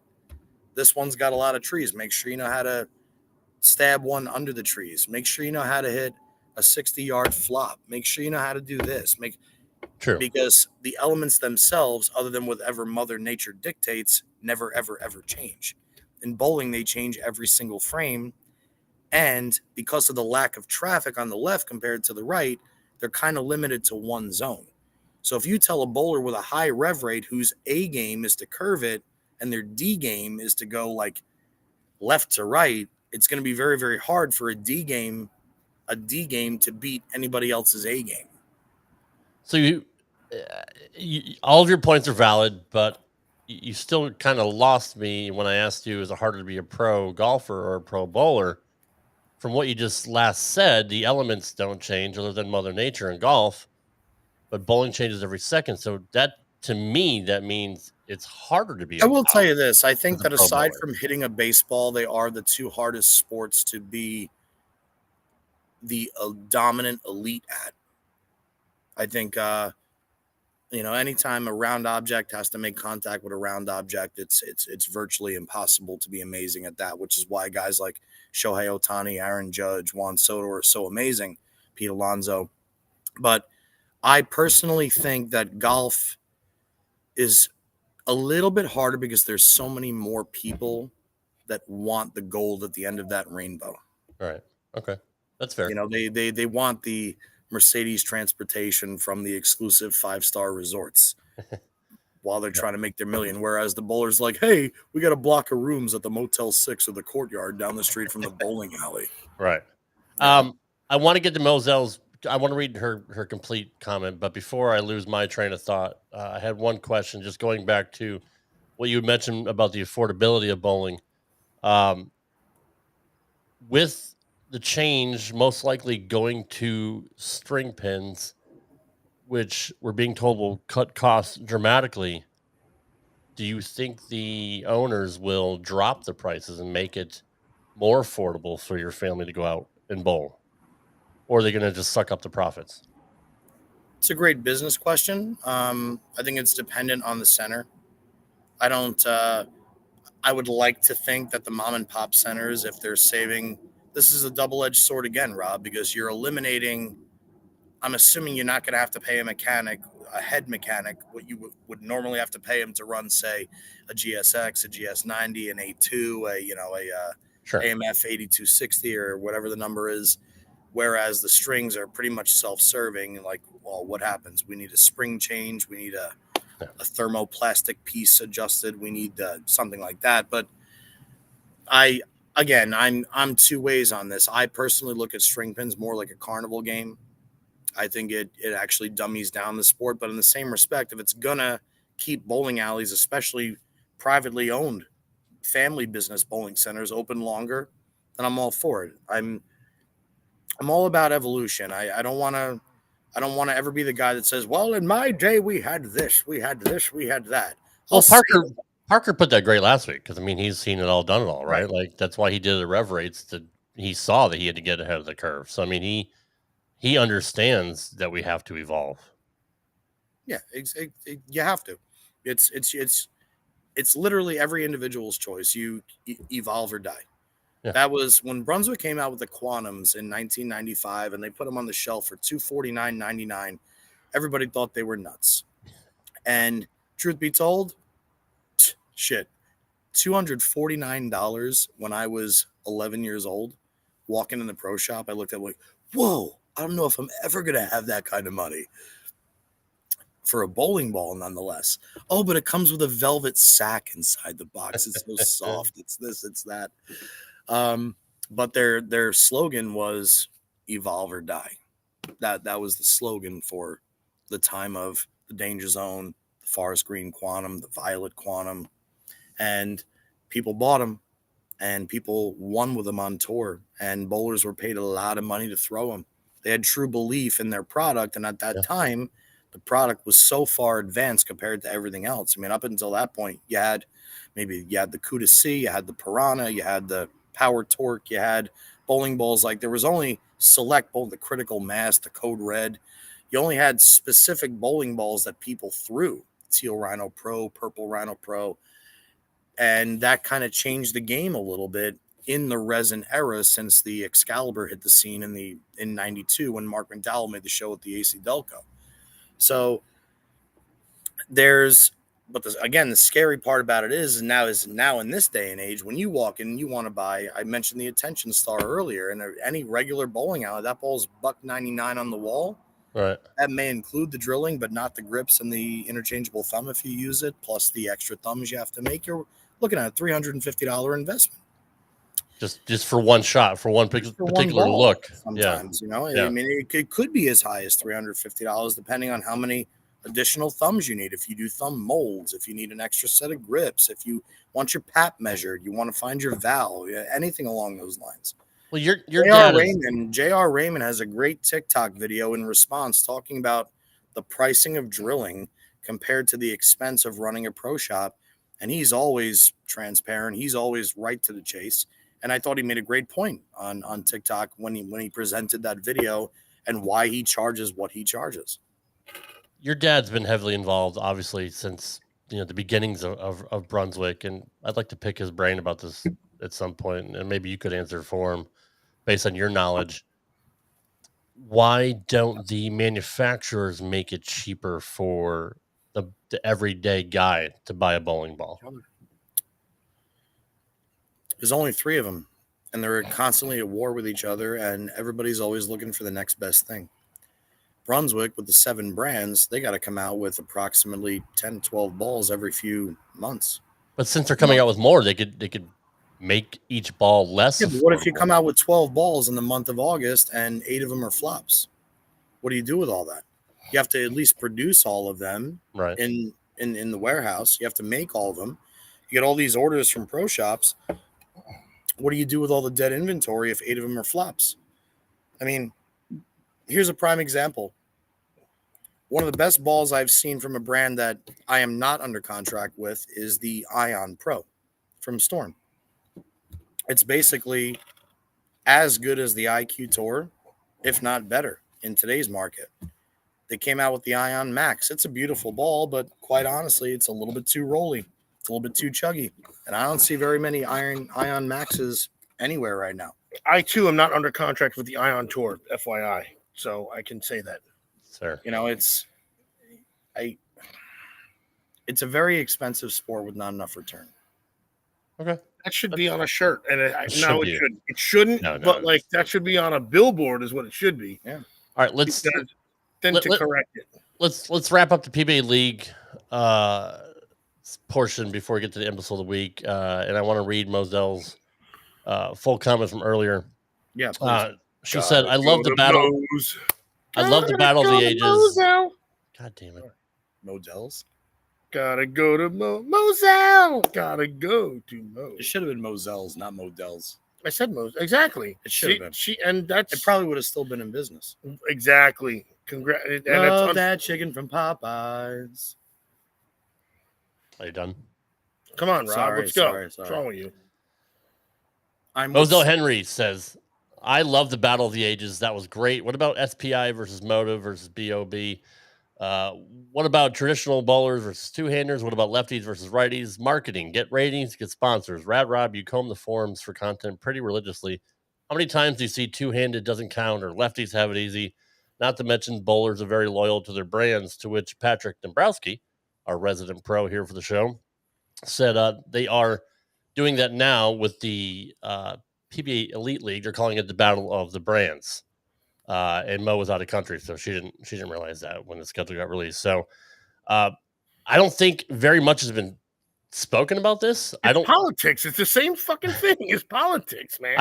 This one's got a lot of trees. Make sure you know how to stab one under the trees. Make sure you know how to hit a 60-yard flop. Make sure you know how to do this. True. Because the elements themselves, other than whatever Mother Nature dictates, never, ever, ever change. In bowling, they change every single frame. And because of the lack of traffic on the left compared to the right, they're kind of limited to one zone. So if you tell a bowler with a high rev rate whose A game is to curve it and their D game is to go like left to right, it's going to be very, very hard for a D game to beat anybody else's A game. So you all of your points are valid, but you still kind of lost me when I asked you, is it harder to be a pro golfer or a pro bowler? From what you just last said, the elements don't change other than Mother Nature in golf, but bowling changes every second. So that, to me, that means it's harder to be I a will tell you this. I think as a that pro aside bowler. from hitting a baseball, they are the two hardest sports to be the dominant elite at. I think, anytime a round object has to make contact with a round object, it's virtually impossible to be amazing at that, which is why guys like Shohei Ohtani, Aaron Judge, Juan Soto are so amazing, Pete Alonso. But I personally think that golf is a little bit harder because there's so many more people that want the gold at the end of that rainbow. All right. Okay. That's fair. They want the Mercedes transportation from the exclusive 5-star resorts while they're trying to make their million. Whereas the bowler's like, hey, we got a block of rooms at the Motel 6 or the Courtyard down the street from the bowling alley. Right. I want to get to Mozelle's. I want to read her complete comment, but before I lose my train of thought, I had one question. Just going back to what you mentioned about the affordability of bowling, with the change most likely going to string pins, which we're being told will cut costs dramatically. Do you think the owners will drop the prices and make it more affordable for your family to go out and bowl? Or are they going to just suck up the profits? It's a great business question. I think it's dependent on the center. I would like to think that the mom and pop centers, if they're saving, this is a double-edged sword again, Rob, because you're eliminating, I'm assuming you're not going to have to pay a head mechanic, what you would normally have to pay him to run, say, a GSX, a GS90, an A2, Sure. AMF 8260 or whatever the number is. Whereas the strings are pretty much self-serving. Like, well, what happens? We need a spring change. We need a thermoplastic piece adjusted. We need something like that. But I'm two ways on this. I personally look at string pins more like a carnival game. I think it actually dummies down the sport. But in the same respect, if it's gonna keep bowling alleys, especially privately owned family business bowling centers, open longer, then I'm all for it. I'm all about evolution. I don't want to ever be the guy that says, well, in my day, we had this, we had this, we had that. Well, Parker put that great last week because, I mean, he's seen it all, done it all, right? Like, that's why he did the rev rates. He saw that he had to get ahead of the curve. So, I mean, he understands that we have to evolve. Yeah, you have to. It's literally every individual's choice. You evolve or die. Yeah. That was when Brunswick came out with the Quantums in 1995, and they put them on the shelf for $249.99. Everybody thought they were nuts. And truth be told, shit, $249 when I was 11 years old, walking in the pro shop, I looked at like, whoa, I don't know if I'm ever going to have that kind of money for a bowling ball, nonetheless. Oh, but it comes with a velvet sack inside the box. It's so soft. It's this, it's that. But their slogan was evolve or die. That was the slogan for the time of the Danger Zone, the Forest Green Quantum, the Violet Quantum, and people bought them, and people won with them on tour, and bowlers were paid a lot of money to throw them. They had true belief in their product, and at that time, the product was so far advanced compared to everything else. I mean, up until that point, you had the Cuda C, you had the Piranha, you had the Power Torque, you had bowling balls. Like, there was only select bowl, the Critical Mass, the Code Red. You only had specific bowling balls that people threw. Teal Rhino Pro, Purple Rhino Pro. And that kind of changed the game a little bit in the resin era since the Excalibur hit the scene in 92 when Mark McDowell made the show with the AC Delco. So again, the scary part about it is now in this day and age, when you walk in, you want to buy, I mentioned the Attention Star earlier, and any regular bowling alley, that ball's $1.99 on the wall. Right. That may include the drilling, but not the grips and the interchangeable thumb if you use it, plus the extra thumbs you have to make. You're looking at a $350 investment. Just for one shot, for one particular look. Sometimes, I mean, it could be as high as $350, depending on how many additional thumbs you need, if you do thumb molds, if you need an extra set of grips, if you want your pap measured, you want to find your valve, anything along those lines. Well, your dad J.R. Raymond has a great TikTok video in response talking about the pricing of drilling compared to the expense of running a pro shop. And he's always transparent. He's always right to the chase. And I thought he made a great point on TikTok when he presented that video and why he charges what he charges. Your dad's been heavily involved, obviously, since the beginnings of Brunswick, and I'd like to pick his brain about this at some point, and maybe you could answer for him based on your knowledge. Why don't the manufacturers make it cheaper for the everyday guy to buy a bowling ball? There's only 3 of them, and they're constantly at war with each other, and everybody's always looking for the next best thing. Brunswick, with the 7 brands, they got to come out with approximately 10, 12 balls every few months. But since they're coming out with more, they could make each ball less. Yeah, but what if you come out with 12 balls in the month of August and 8 of them are flops? What do you do with all that? You have to at least produce all of them right in the warehouse. You have to make all of them. You get all these orders from pro shops. What do you do with all the dead inventory if 8 of them are flops? I mean, here's a prime example. One of the best balls I've seen from a brand that I am not under contract with is the Ion Pro from Storm. It's basically as good as the IQ Tour, if not better, in today's market. They came out with the Ion Max. It's a beautiful ball, but quite honestly, it's a little bit too rolly. It's a little bit too chuggy. And I don't see very many Ion Maxes anywhere right now. I, too, am not under contract with the Ion Tour, FYI. So I can say that. Sir. It's a very expensive sport with not enough return. Okay. That should be on a shirt. And it should be. shouldn't. It shouldn't, but like that should be on a billboard is what it should be. Yeah. All right, let's correct it. Let's wrap up the PBA League portion before we get to the Imbecile of the Week. And I want to read Moselle's full comment from earlier. Yeah, please. She said, I love the battle. I love the battle of the ages. God damn it. Models? Gotta go to Moselle. Gotta go to Mo. It should have been Moselles, not Models. I said Moselle. Exactly. It should have been. And it probably would have still been in business. Exactly. Congrats. Love that chicken from Popeyes. Are you done? Come on, Rob. Let's go. Sorry. What's wrong with you? Moselle Henry says, I love the battle of the ages. That was great. What about SPI versus Moto versus BOB? What about traditional bowlers versus two-handers? What about lefties versus righties? Marketing, get ratings, get sponsors. Rad Rob, you comb the forums for content pretty religiously. How many times do you see two-handed doesn't count or lefties have it easy? Not to mention bowlers are very loyal to their brands, to which Patrick Dombrowski, our resident pro here for the show, said they are doing that now with the PBA Elite League. They're calling it the Battle of the Brands. And Mo was out of country, so she didn't realize that when the schedule got released. So I don't think very much has been spoken about this. Politics. It's the same fucking thing. It's politics, man.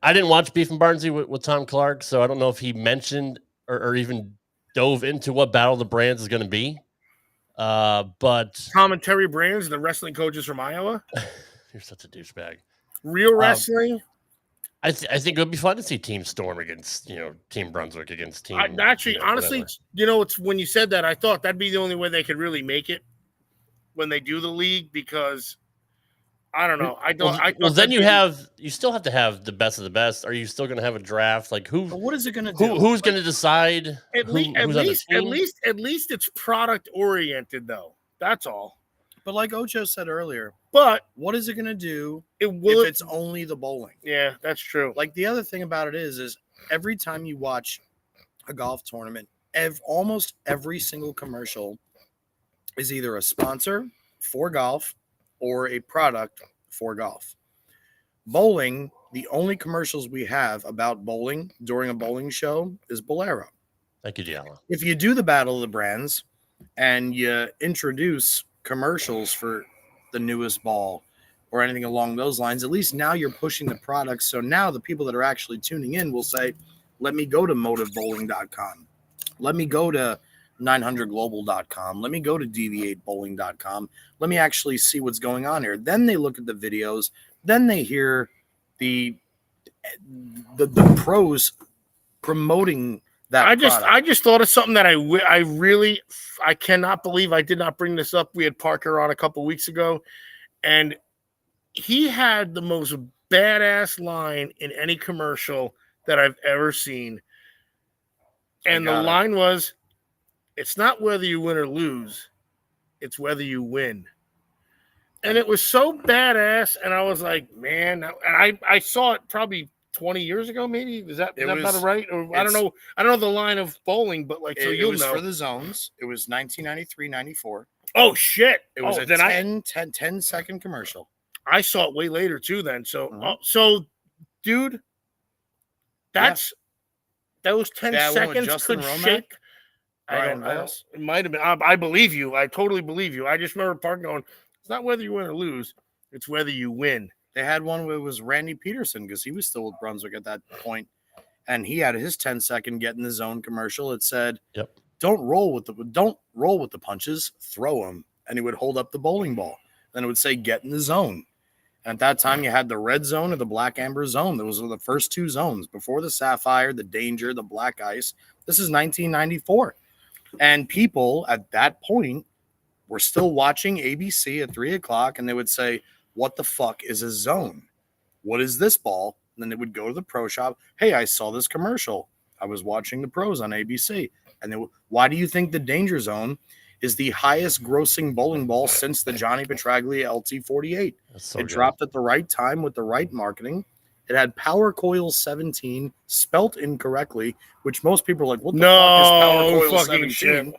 I didn't watch Beef and Barnsey with Tom Clark, so I don't know if he mentioned or even dove into what Battle of the Brands is going to be. But Tom and Terry Brands, the wrestling coaches from Iowa. You're such a douchebag. Real wrestling. I think it would be fun to see Team Storm against, Team Brunswick against Team. Honestly, it's when you said that, I thought that'd be the only way they could really make it when they do the league, because I don't know. You still have to have the best of the best. Are you still going to have a draft? Like who? But what is it going to do? Who's going to decide? At least it's product oriented, though. That's all. But like Ocho said earlier, but what is it going to do if it's only the bowling? Yeah, that's true. Like the other thing about it is every time you watch a golf tournament, almost every single commercial is either a sponsor for golf or a product for golf. Bowling, the only commercials we have about bowling during a bowling show is Bolero. Thank you, Giallo. If you do the Battle of the Brands and you introduce commercials for the newest ball or anything along those lines, at least now you're pushing the product. So now the people that are actually tuning in will say, let me go to motivebowling.com. Let me go to 900global.com. Let me go to deviatebowling.com. Let me actually see what's going on here. Then they look at the videos. Then they hear the pros promoting that I product. just thought of something that I cannot believe I did not bring this up. We had Parker on a couple weeks ago, and he had the most badass line in any commercial that I've ever seen. And the line was, "It's not whether you win or lose, it's whether you win." And it was so badass, and I was like, man, and I saw it probably 20 years ago, maybe. Is that about right? Or I don't know the line of bowling, but like, so you'll know. It was for the zones. It was 1993-94. Oh shit! It was a 10-second commercial. I saw it way later too. Then so, dude, that's those 10 seconds could shake. I don't know. It might have been. I believe you. I totally believe you. I just remember Park going, "It's not whether you win or lose; it's whether you win." They had one where it was Randy Peterson because he was still with Brunswick at that point, and he had his 10-second get in the zone commercial. It said, "Yep, don't roll with the punches, throw them," and he would hold up the bowling ball. Then it would say, "Get in the zone." And at that time, you had the red zone or the black amber zone. Those were the first two zones before the sapphire, the danger, the black ice. This is 1994, and people at that point were still watching ABC at 3:00, and they would say, "What the fuck is a zone? What is this ball?" And then they would go to the pro shop. "Hey, I saw this commercial. I was watching the pros on ABC." And they would, "Why do you think the danger zone is the highest grossing bowling ball since the Johnny Petraglia LT48? It dropped at the right time with the right marketing. It had Power Coil 17 spelt incorrectly, which most people are like, what the fuck is Power Coil 17? Shit.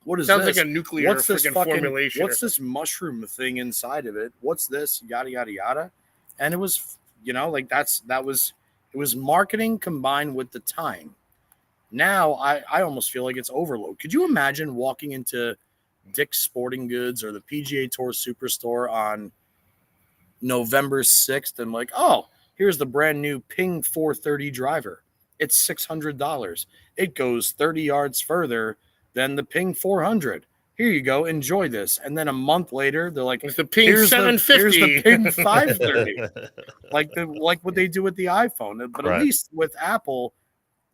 What is Sounds this? like a nuclear what's this formulation. What's this mushroom thing inside of it? What's this? Yada, yada, yada. And it was, it was marketing combined with the time. Now I almost feel like it's overload. Could you imagine walking into Dick's Sporting Goods or the PGA Tour Superstore on November 6th and like, oh, here's the brand new Ping 430 driver. It's $600. It goes 30 yards further than the Ping 400. Here you go. Enjoy this. And then a month later, they're like, it's the Ping 750. Here's the Ping 530. like what they do with the iPhone. But at least with Apple,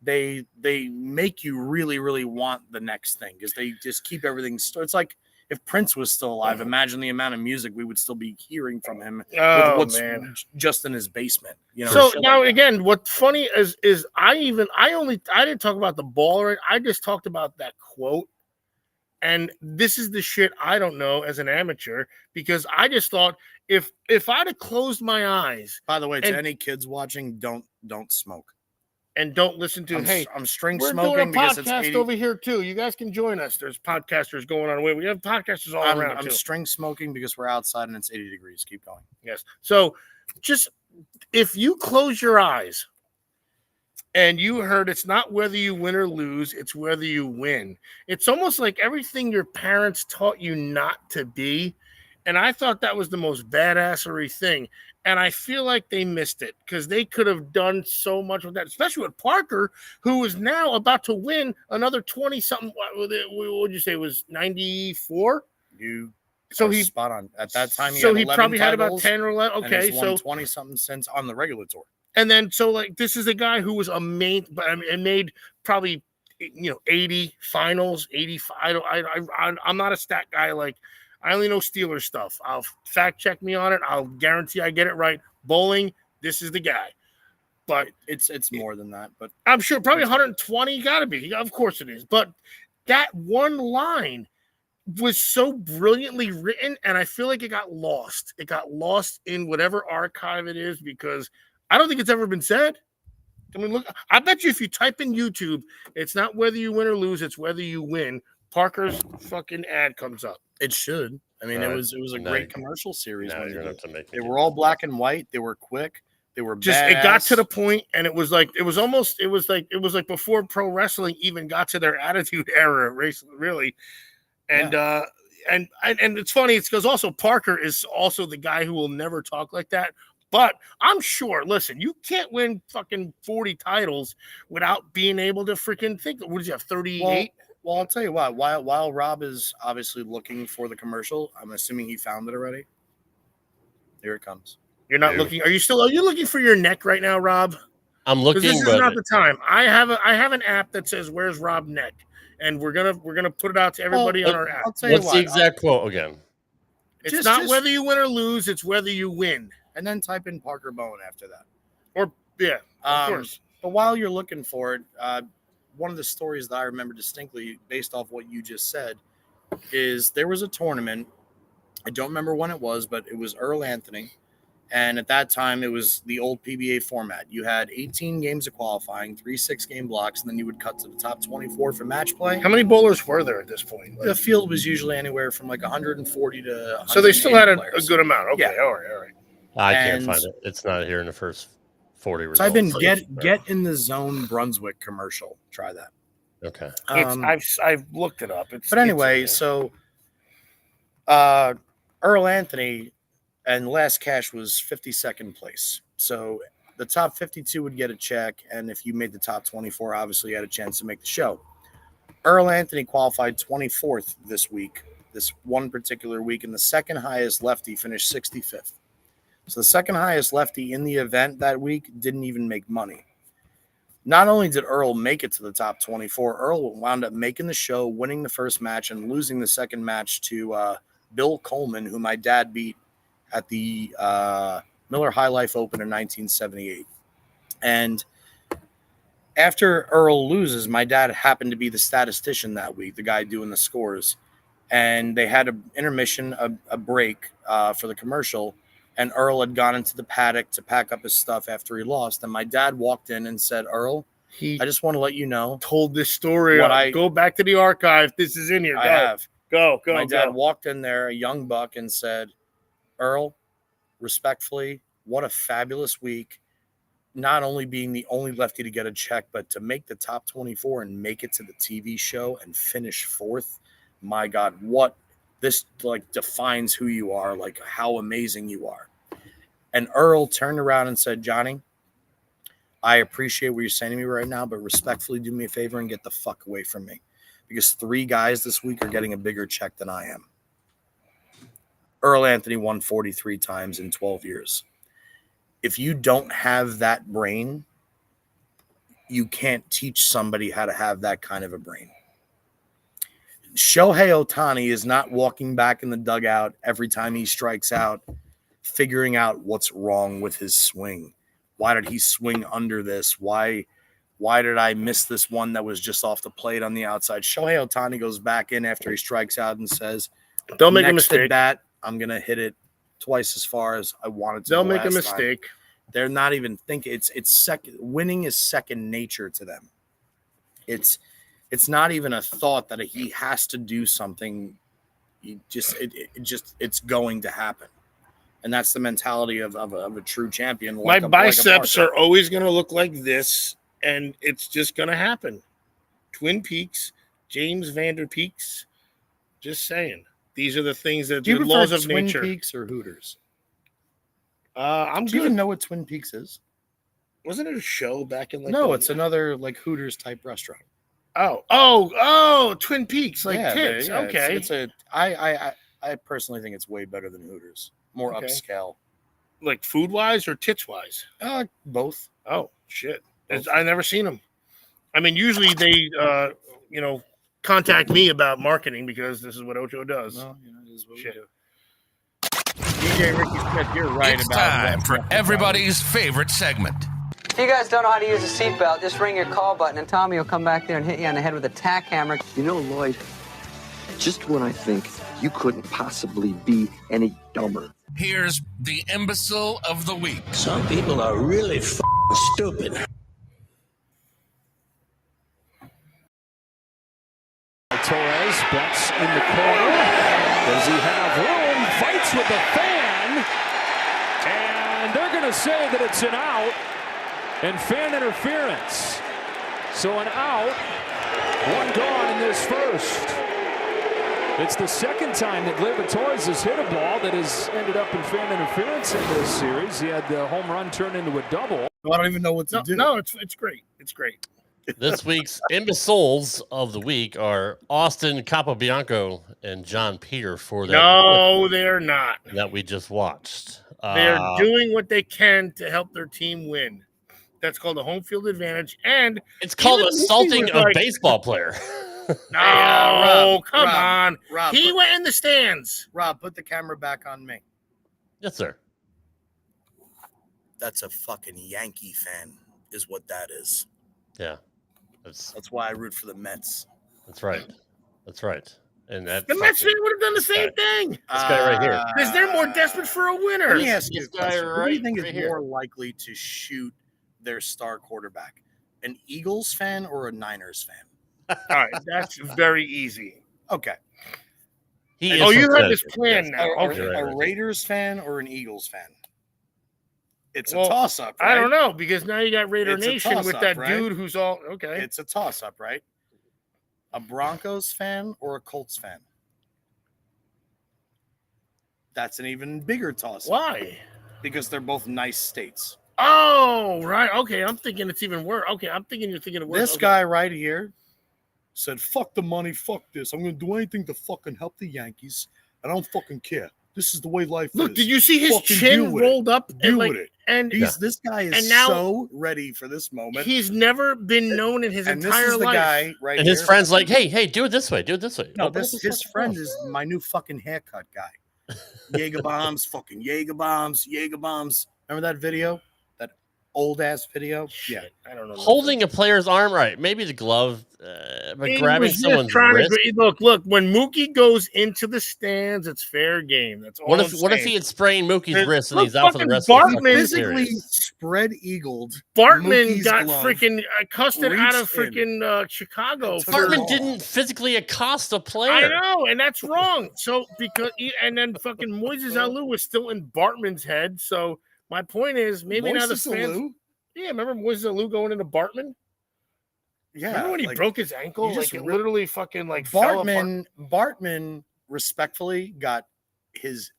they make you really, really want the next thing because they just keep everything. It's like if Prince was still alive, imagine the amount of music we would still be hearing from him with what's just in his basement. So now again, what's funny is I didn't talk about the baller. I just talked about that quote. And this is the shit I don't know as an amateur because I just thought if I'd have closed my eyes. By the way, to any kids watching, don't smoke. And don't listen to I'm string we're smoking doing a because podcast it's over here too. You guys can join us. There's podcasters going on. We have podcasters all around. I'm string smoking because we're outside and it's 80 degrees. Keep going. Yes. So just if you close your eyes and you heard it's not whether you win or lose, it's whether you win. It's almost like everything your parents taught you not to be. And I thought that was the most badassery thing. And I feel like they missed it because they could have done so much with that, especially with Parker, who is now about to win another 20-something. What would you say? It was 94? So he's spot on. At that time, he probably had about 10 or 11. Okay, and he's won 20-something cents on the regular tour. And then, so like, this is a guy who was and made probably 80 finals, 85. I'm not a stat guy. Like, I only know Steelers stuff. I'll fact check me on it. I'll guarantee I get it right. Bowling, this is the guy. But it's more than that. But I'm sure probably 120 got to be. Of course it is. But that one line was so brilliantly written, and I feel like it got lost. It got lost in whatever archive it is because I don't think it's ever been said. I mean, look, I bet you if you type in YouTube, it's not whether you win or lose, it's whether you win. Parker's fucking ad comes up. It should. I mean, it was a great commercial series. They were all black and white. They were quick. They were just badass. It got to the point, and it was like before pro wrestling even got to their attitude era, really. And and it's funny. It's because also Parker is also the guy who will never talk like that. But I'm sure, listen, you can't win fucking 40 titles without being able to freaking think. What did you have, 38? Well, I'll tell you what. While Rob is obviously looking for the commercial, I'm assuming he found it already. Here it comes. You're not looking. Are you looking for your neck right now, Rob? I'm looking. This is not the time. I have an app that says "Where's Rob Neck," and we're gonna put it out to everybody on our app. I'll tell you What's the exact quote again? It's not whether you win or lose; it's whether you win. And then type in Parker Bowen after that. Or of course. But while you're looking for it, one of the stories that I remember distinctly, based off what you just said, is there was a tournament. I don't remember when it was, but it was Earl Anthony. And at that time, it was the old PBA format. You had 18 games of qualifying, 3 6-game blocks, and then you would cut to the top 24 for match play. How many bowlers were there at this point? The field was usually anywhere from like 140 to 100. So they still had a good amount. Okay, Yeah. all right. I can't find it. It's not here in the first 40 results. Type in get in the zone Brunswick commercial. Try that. Okay. I've looked it up. But anyway, so Earl Anthony and Last Cash was 52nd place. So the top 52 would get a check, and if you made the top 24, obviously you had a chance to make the show. Earl Anthony qualified 24th this week, this one particular week, and the second highest lefty finished 65th. So the second highest lefty in the event that week didn't even make money. Not only did Earl make it to the top 24, Earl wound up making the show, winning the first match, and losing the second match to Bill Coleman, who my dad beat at the Miller High Life Open in 1978. And after Earl loses, my dad happened to be the statistician that week, the guy doing the scores. And they had an intermission, a break for the commercial. And Earl had gone into the paddock to pack up his stuff after he lost. And my dad walked in and said, Earl, I just want to let you know. Told this story. Go back to the archive. This is in here. I have. Go. My dad walked in there, a young buck, and said, Earl, respectfully, what a fabulous week. Not only being the only lefty to get a check, but to make the top 24 and make it to the TV show and finish fourth. My God, what this defines who you are, like how amazing you are. And Earl turned around and said, Johnny, I appreciate what you're saying to me right now, but respectfully do me a favor and get the fuck away from me. Because 3 guys this week are getting a bigger check than I am. Earl Anthony won 43 times in 12 years. If you don't have that brain, you can't teach somebody how to have that kind of a brain. Shohei Ohtani is not walking back in the dugout every time he strikes out, figuring out what's wrong with his swing. Why did he swing under this? Why did I miss this one that was just off the plate on the outside? Shohei Ohtani goes back in after he strikes out and says, don't make a mistake. At bat, I'm going to hit it twice as far as I wanted to. They'll make a mistake. They're not even thinking. It's second. Winning is second nature to them. It's not even a thought that he has to do something. It's going to happen. And that's the mentality of a true champion. My biceps are always going to look like this, and it's just going to happen. Twin Peaks, James Vander Peaks, just saying. These are the things that the laws of nature. Twin Peaks or Hooters? Do you even know what Twin Peaks is? Wasn't it a show back in No, it's another Hooters type restaurant. Oh, Twin Peaks, tits. Yeah, okay. I personally think it's way better than Hooters. More upscale. Like food wise or tits wise? Both. Oh shit! I never seen them. I mean, usually they contact me about marketing because this is what Ocho does. Well, it is what we do. DJ Ricky Smith, you're right It's about time for everybody's favorite segment. If you guys don't know how to use a seatbelt, just ring your call button and Tommy will come back there and hit you on the head with a tack hammer. You know, Lloyd, just when I think you couldn't possibly be any dumber. Here's the Imbecile of the Week. Some people are really stupid. Torres bets in the corner. Does he have room? Fights with the fan. And they're going to say that it's an out and fan interference. So an out, one gone in this first. It's the second time that Gleyber Torres has hit a ball that has ended up in fan interference in this series. He had the home run turned into a double. I don't even know what to do. No, it's great. It's great. This week's imbeciles of the week are Austin Capobianco and John Peter for that. No, they're not. That we just watched. They're doing what they can to help their team win. That's called a home field advantage, and it's called assaulting a baseball player. No, come on. Rob, he went in the stands. Rob, put the camera back on me. Yes, sir. That's a fucking Yankee fan, is what that is. Yeah. That's why I root for the Mets. That's right. That's right. And that the Mets would have done the same thing. This guy right here. Because they're more desperate for a winner. Let me ask you a question. Right, Who do you think right is here. more likely to shoot their star quarterback? An Eagles fan or a Niners fan? All right, that's very easy. Okay. You have this plan now. A Raiders fan or an Eagles fan? It's a toss-up, right? I don't know, because now you got Raider It's a Nation with toss-up, that right? dude who's all okay. It's a toss-up, right? A Broncos fan or a Colts fan? That's an even bigger toss-up. Why? Because they're both nice states. Oh, right. Okay, I'm thinking it's even worse. Okay, I'm thinking you're thinking it worse. This guy right here said, fuck the money, fuck this. I'm going to do anything to fucking help the Yankees. I don't fucking care. This is the way life is. Look, did you see his Fucking chin rolled up? Deal and with it. And this guy is and now, so ready for this moment. He's never been known in his entire this is the life. guy right And here. his friend's like, hey, do it this way. Do it this way. No, his friend is my new fucking haircut guy. Jaeger bombs, fucking Jaeger bombs, Jaeger bombs. Remember that video? That old ass video? Yeah, I don't know. Holding a player's arm, right? Maybe the glove, but He grabbing was just someone's trying wrist. Look. When Mookie goes into the stands, it's fair game. That's all. What if he had sprained Mookie's wrist and he's out for the rest Bartman of the physically series? spread eagled. Bartman Mookie's got glove, freaking accosted out of reached in. freaking Chicago. Bartman didn't physically accost a player. I know, and that's wrong. So and then fucking Moises Alou was still in Bartman's head. So my point is, maybe now the Moises fans. Alou? Yeah, remember Moises Alou going into Bartman? Yeah, remember when he broke his ankle? you Like just it literally fucking like fell apart. Bartman respectfully got his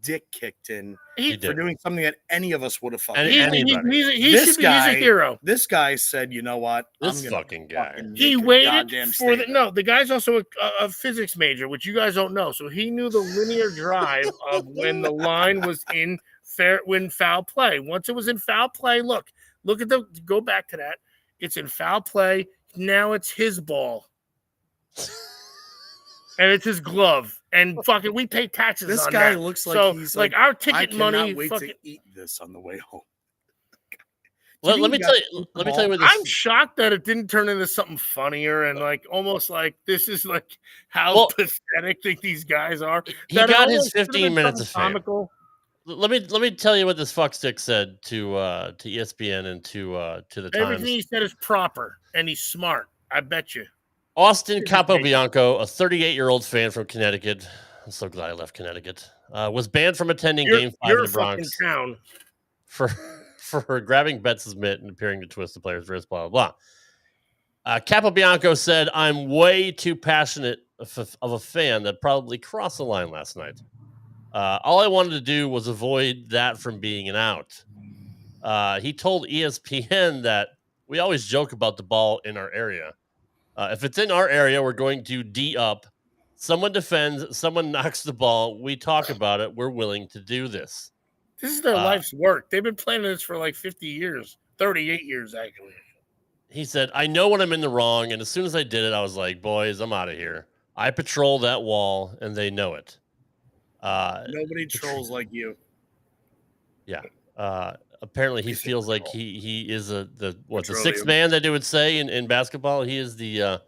dick kicked in for doing something that any of us would have fucking He's a hero. This guy said, "You know what? This I'm gonna fucking guy. He waited for the guy's also a physics major, which you guys don't know. So he knew the linear drive of when the line was in foul play. Once it was in foul play, look at go back to that. It's in foul play. Now it's his ball. And it's his glove. And fucking we pay taxes This on guy that. looks so, like he's like our I ticket cannot money. wait fucking, to eat this on the way home. Let me tell you what this. I'm shocked that it didn't turn into something funnier and like almost like this is like how pathetic these guys are. He got his 15 minutes of fame. comical. Let me tell you what this fuckstick said to ESPN and to the Times. Everything he said is proper and he's smart. I bet you. Austin Capobianco, a 38-year-old fan from Connecticut. I'm so glad I left Connecticut. Was banned from attending Game 5 in the Bronx town. for grabbing Betts' mitt and appearing to twist the player's wrist. Blah blah blah. Capobianco said, "I'm way too passionate of a fan that probably crossed the line last night. All I wanted to do was avoid that from being an out." He told ESPN that we always joke about the ball in our area. If it's in our area, we're going to D up. Someone defends, someone knocks the ball. We talk about it. We're willing to do this. This is their life's work. They've been planning this for like 50 years, 38 years, actually. He said, I know when I'm in the wrong. And as soon as I did it, I was like, boys, I'm out of here. I patrol that wall and they know it. Nobody trolls like you. Yeah. Apparently he feels like he is the sixth man that they would say in basketball. He is the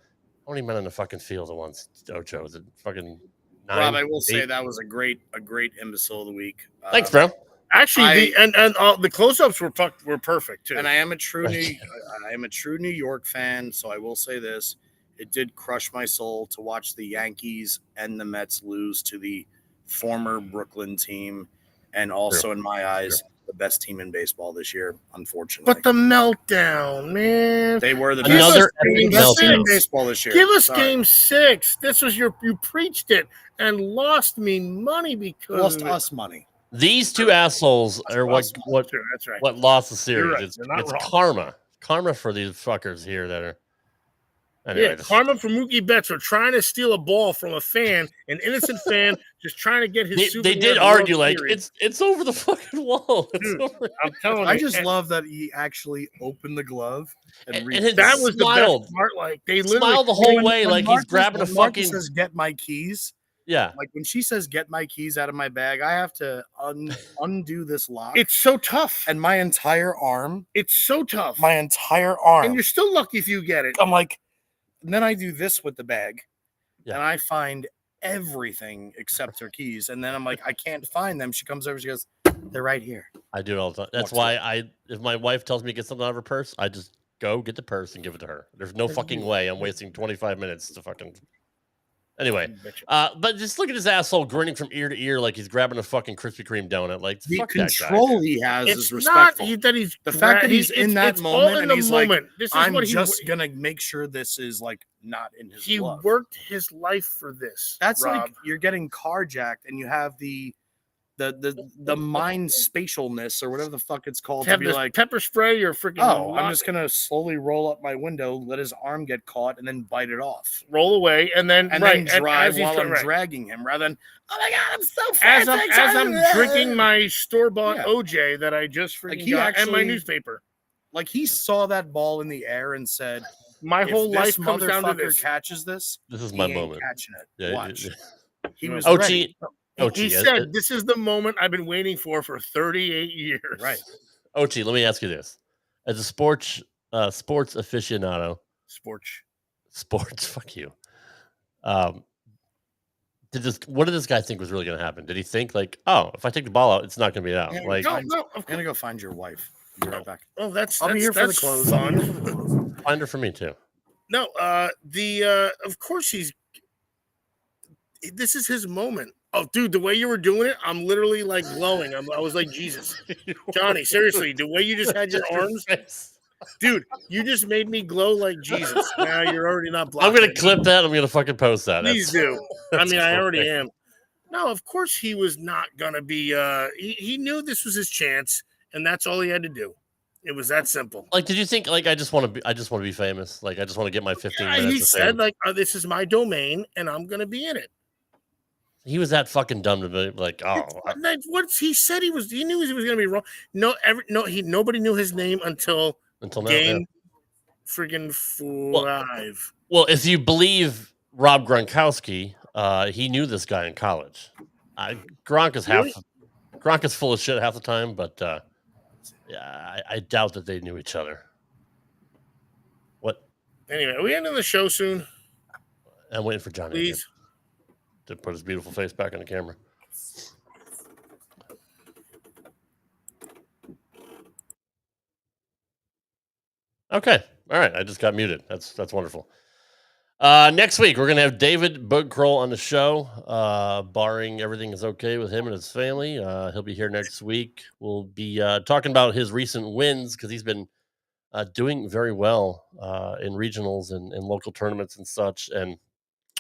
how many men on the fucking field at once? Ocho, is it fucking 9? Rob, I will 8? say that was a great imbecile of the week. Thanks, bro. Actually, the close-ups were perfect too. And I am a true New York fan, so I will say this: it did crush my soul to watch the Yankees and the Mets lose to the former Brooklyn team, and also in my eyes, the best team in baseball this year. Unfortunately, but the meltdown, man, they were the best team in baseball this year. Give us Game 6. This was you preached it and lost me money because lost us money. These two assholes are what That's right. lost the series. Right. It's karma. karma for these fuckers here that are. Anyway, Yeah, karma for Mookie Betts for trying to steal a ball from a fan, an innocent fan, just trying to get his. They did argue like it's over the fucking wall. Dude, I'm telling you, I just love that he actually opened the glove and that was the best part. Like they literally smiled the whole way, like he's grabbing a fucking. Says, "Get my keys." Yeah, like when she says, "Get my keys out of my bag," I have to undo this lock. It's so tough, and my entire arm. It's so tough. My entire arm, and you're still lucky if you get it. I'm like. And then I do this with the bag, and I find everything except her keys. And then I'm like, I can't find them. She comes over, she goes, "They're right here." I do it all the time. That's why if my wife tells me to get something out of her purse, I just go get the purse and give it to her. There's no fucking way I'm wasting 25 minutes to fucking. Anyway, but just look at his asshole grinning from ear to ear like he's grabbing a fucking Krispy Kreme donut. Like the fuck control that guy, he has it's is respectful. Not that he's the fact that he's in that moment and he's like, I'm just gonna make sure this is like not in his. He glove. worked his life for this. That's Rob. like you're getting carjacked and you have the mind spatialness or whatever the fuck it's called to be like pepper spray or freaking. Oh, I'm just gonna slowly roll up my window, let his arm get caught, and then bite it off. Roll away, and then drive while I'm dragging him, rather than oh my god, I'm so fast. As I'm drinking my store-bought OJ that I just freaking got and my newspaper. Like he saw that ball in the air and said, "My whole life comes down to this. Catches this. This is my moment. Catching it. Yeah, watch." He was Ochi. He said, "This is the moment I've been waiting for 38 years." Right. Ochi, let me ask you this: as a sports aficionado, sports, fuck you. What did this guy think was really going to happen? Did he think like, oh, if I take the ball out, it's not going to be out? Yeah, like, I'm gonna go find your wife. Be right back. Oh, I'll be here for the close. Fun. Find her for me too. No, of course this is his moment. Oh, dude, the way you were doing it, I'm literally like glowing. I was like, Jesus, Johnny, seriously, the way you just had your arms, dude, you just made me glow like Jesus. Now you're already not blocking. I'm gonna clip that. I'm gonna fucking post that. Please do. I mean, I already am. No, of course he was not gonna be. He knew this was his chance, and that's all he had to do. It was that simple. Like, did you think like I just want to be famous? Like, I just want to get my 15 minutes. He said like, this is my domain, and I'm gonna be in it. He was that fucking dumb to be like, oh. What he said he knew he was going to be wrong. Nobody knew his name until now, game friggin' 5. Well, if you believe Rob Gronkowski, he knew this guy in college. Gronk is full of shit half the time, but yeah, I doubt that they knew each other. What? Anyway, are we ending the show soon? I'm waiting for Johnny. Please. To put his beautiful face back on the camera. Okay. All right. I just got muted. That's wonderful. Next week, we're going to have David Bugcroll on the show, barring everything is okay with him and his family. He'll be here next week. We'll be talking about his recent wins because he's been doing very well in regionals and local tournaments and such. And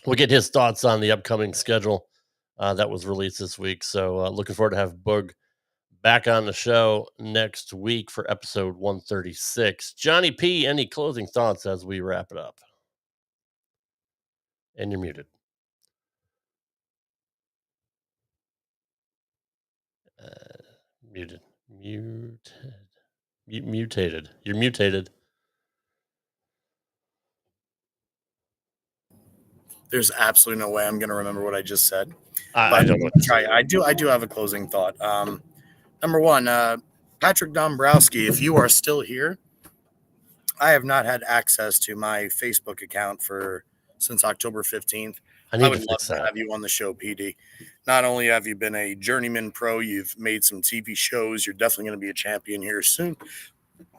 we'll get his thoughts on the upcoming schedule that was released this week. So looking forward to have Boog back on the show next week for episode 136. Johnny P, any closing thoughts as we wrap it up? And you're muted. Mutated. You're mutated. There's absolutely no way I'm going to remember what I just said. I don't know. I do have a closing thought. Number one, Patrick Dombrowski, if you are still here, I have not had access to my Facebook account since October 15th. I would love to have you on the show, PD. Not only have you been a journeyman pro, you've made some TV shows. You're definitely going to be a champion here soon.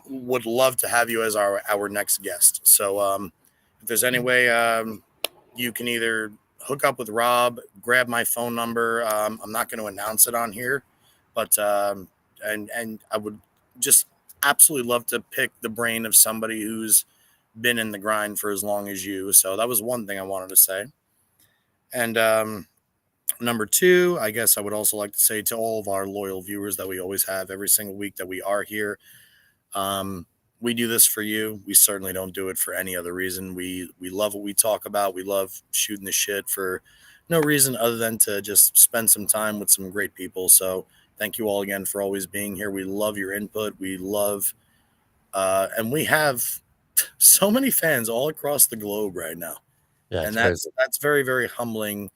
Would love to have you as our next guest. So if there's any way you can either hook up with Rob, grab my phone number. I'm not going to announce it on here, but and I would just absolutely love to pick the brain of somebody who's been in the grind for as long as you. So that was one thing I wanted to say. And number two, I guess I would also like to say to all of our loyal viewers that we always have every single week that we are here, we do this for you. We certainly don't do it for any other reason. We love what we talk about. We love shooting the shit for no reason other than to just spend some time with some great people. So thank you all again for always being here. We love your input. We love, and we have so many fans all across the globe right now. Yeah, and that's very, very humbling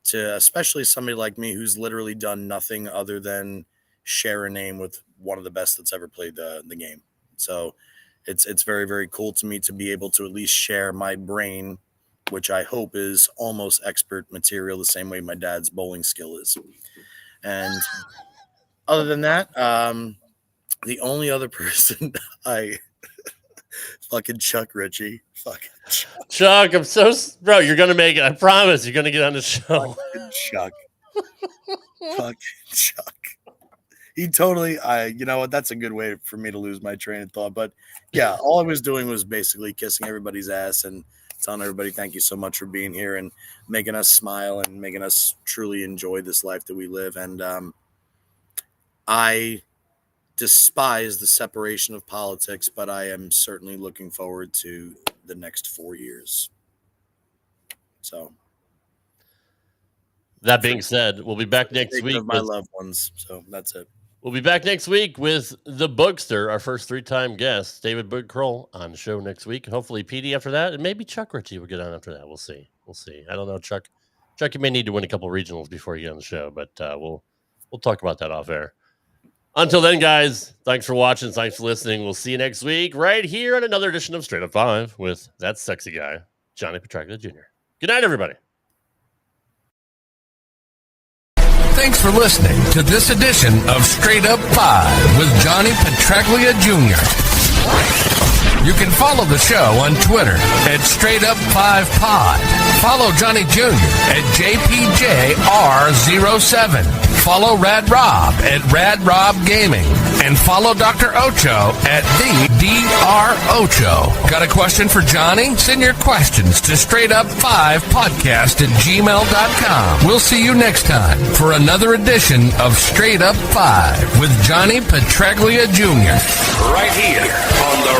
to especially somebody like me who's literally done nothing other than share a name with one of the best that's ever played the game. So it's very, very cool to me to be able to at least share my brain, which I hope is almost expert material, the same way my dad's bowling skill is. And other than that, the only other person fucking Chuck Ritchie. Fucking Chuck, bro, you're going to make it. I promise you're going to get on the show. Fucking Chuck. Fucking Chuck. He totally, you know what? That's a good way for me to lose my train of thought. But yeah, all I was doing was basically kissing everybody's ass and telling everybody thank you so much for being here and making us smile and making us truly enjoy this life that we live. And I despise the separation of politics, but I am certainly looking forward to the next 4 years. So. That being said, we'll be back next week. Of my loved ones. So that's it. We'll be back next week with the Bookster, our first 3-time guest, David Boog Kroll, on the show next week. Hopefully PD after that, and maybe Chuck Ritchie will get on after that. We'll see. I don't know, Chuck. Chuck, you may need to win a couple regionals before you get on the show, but we'll talk about that off air. Until then, guys, thanks for watching. Thanks for listening. We'll see you next week right here on another edition of Straight Up 5 with that sexy guy, Johnny Petraglia Jr. Good night, everybody. Thanks for listening to this edition of Straight Up 5 with Johnny Petraglia Jr. You can follow the show on Twitter at Straight Up 5 Pod. Follow Johnny Jr. at JPJR07. Follow Rad Rob at Rad Rob Gaming. And follow Dr. Ocho at the Dr. Ocho. Got a question for Johnny? Send your questions to straightUp5podcast@gmail.com. We'll see you next time for another edition of Straight Up 5 with Johnny Petraglia Jr. Right here on the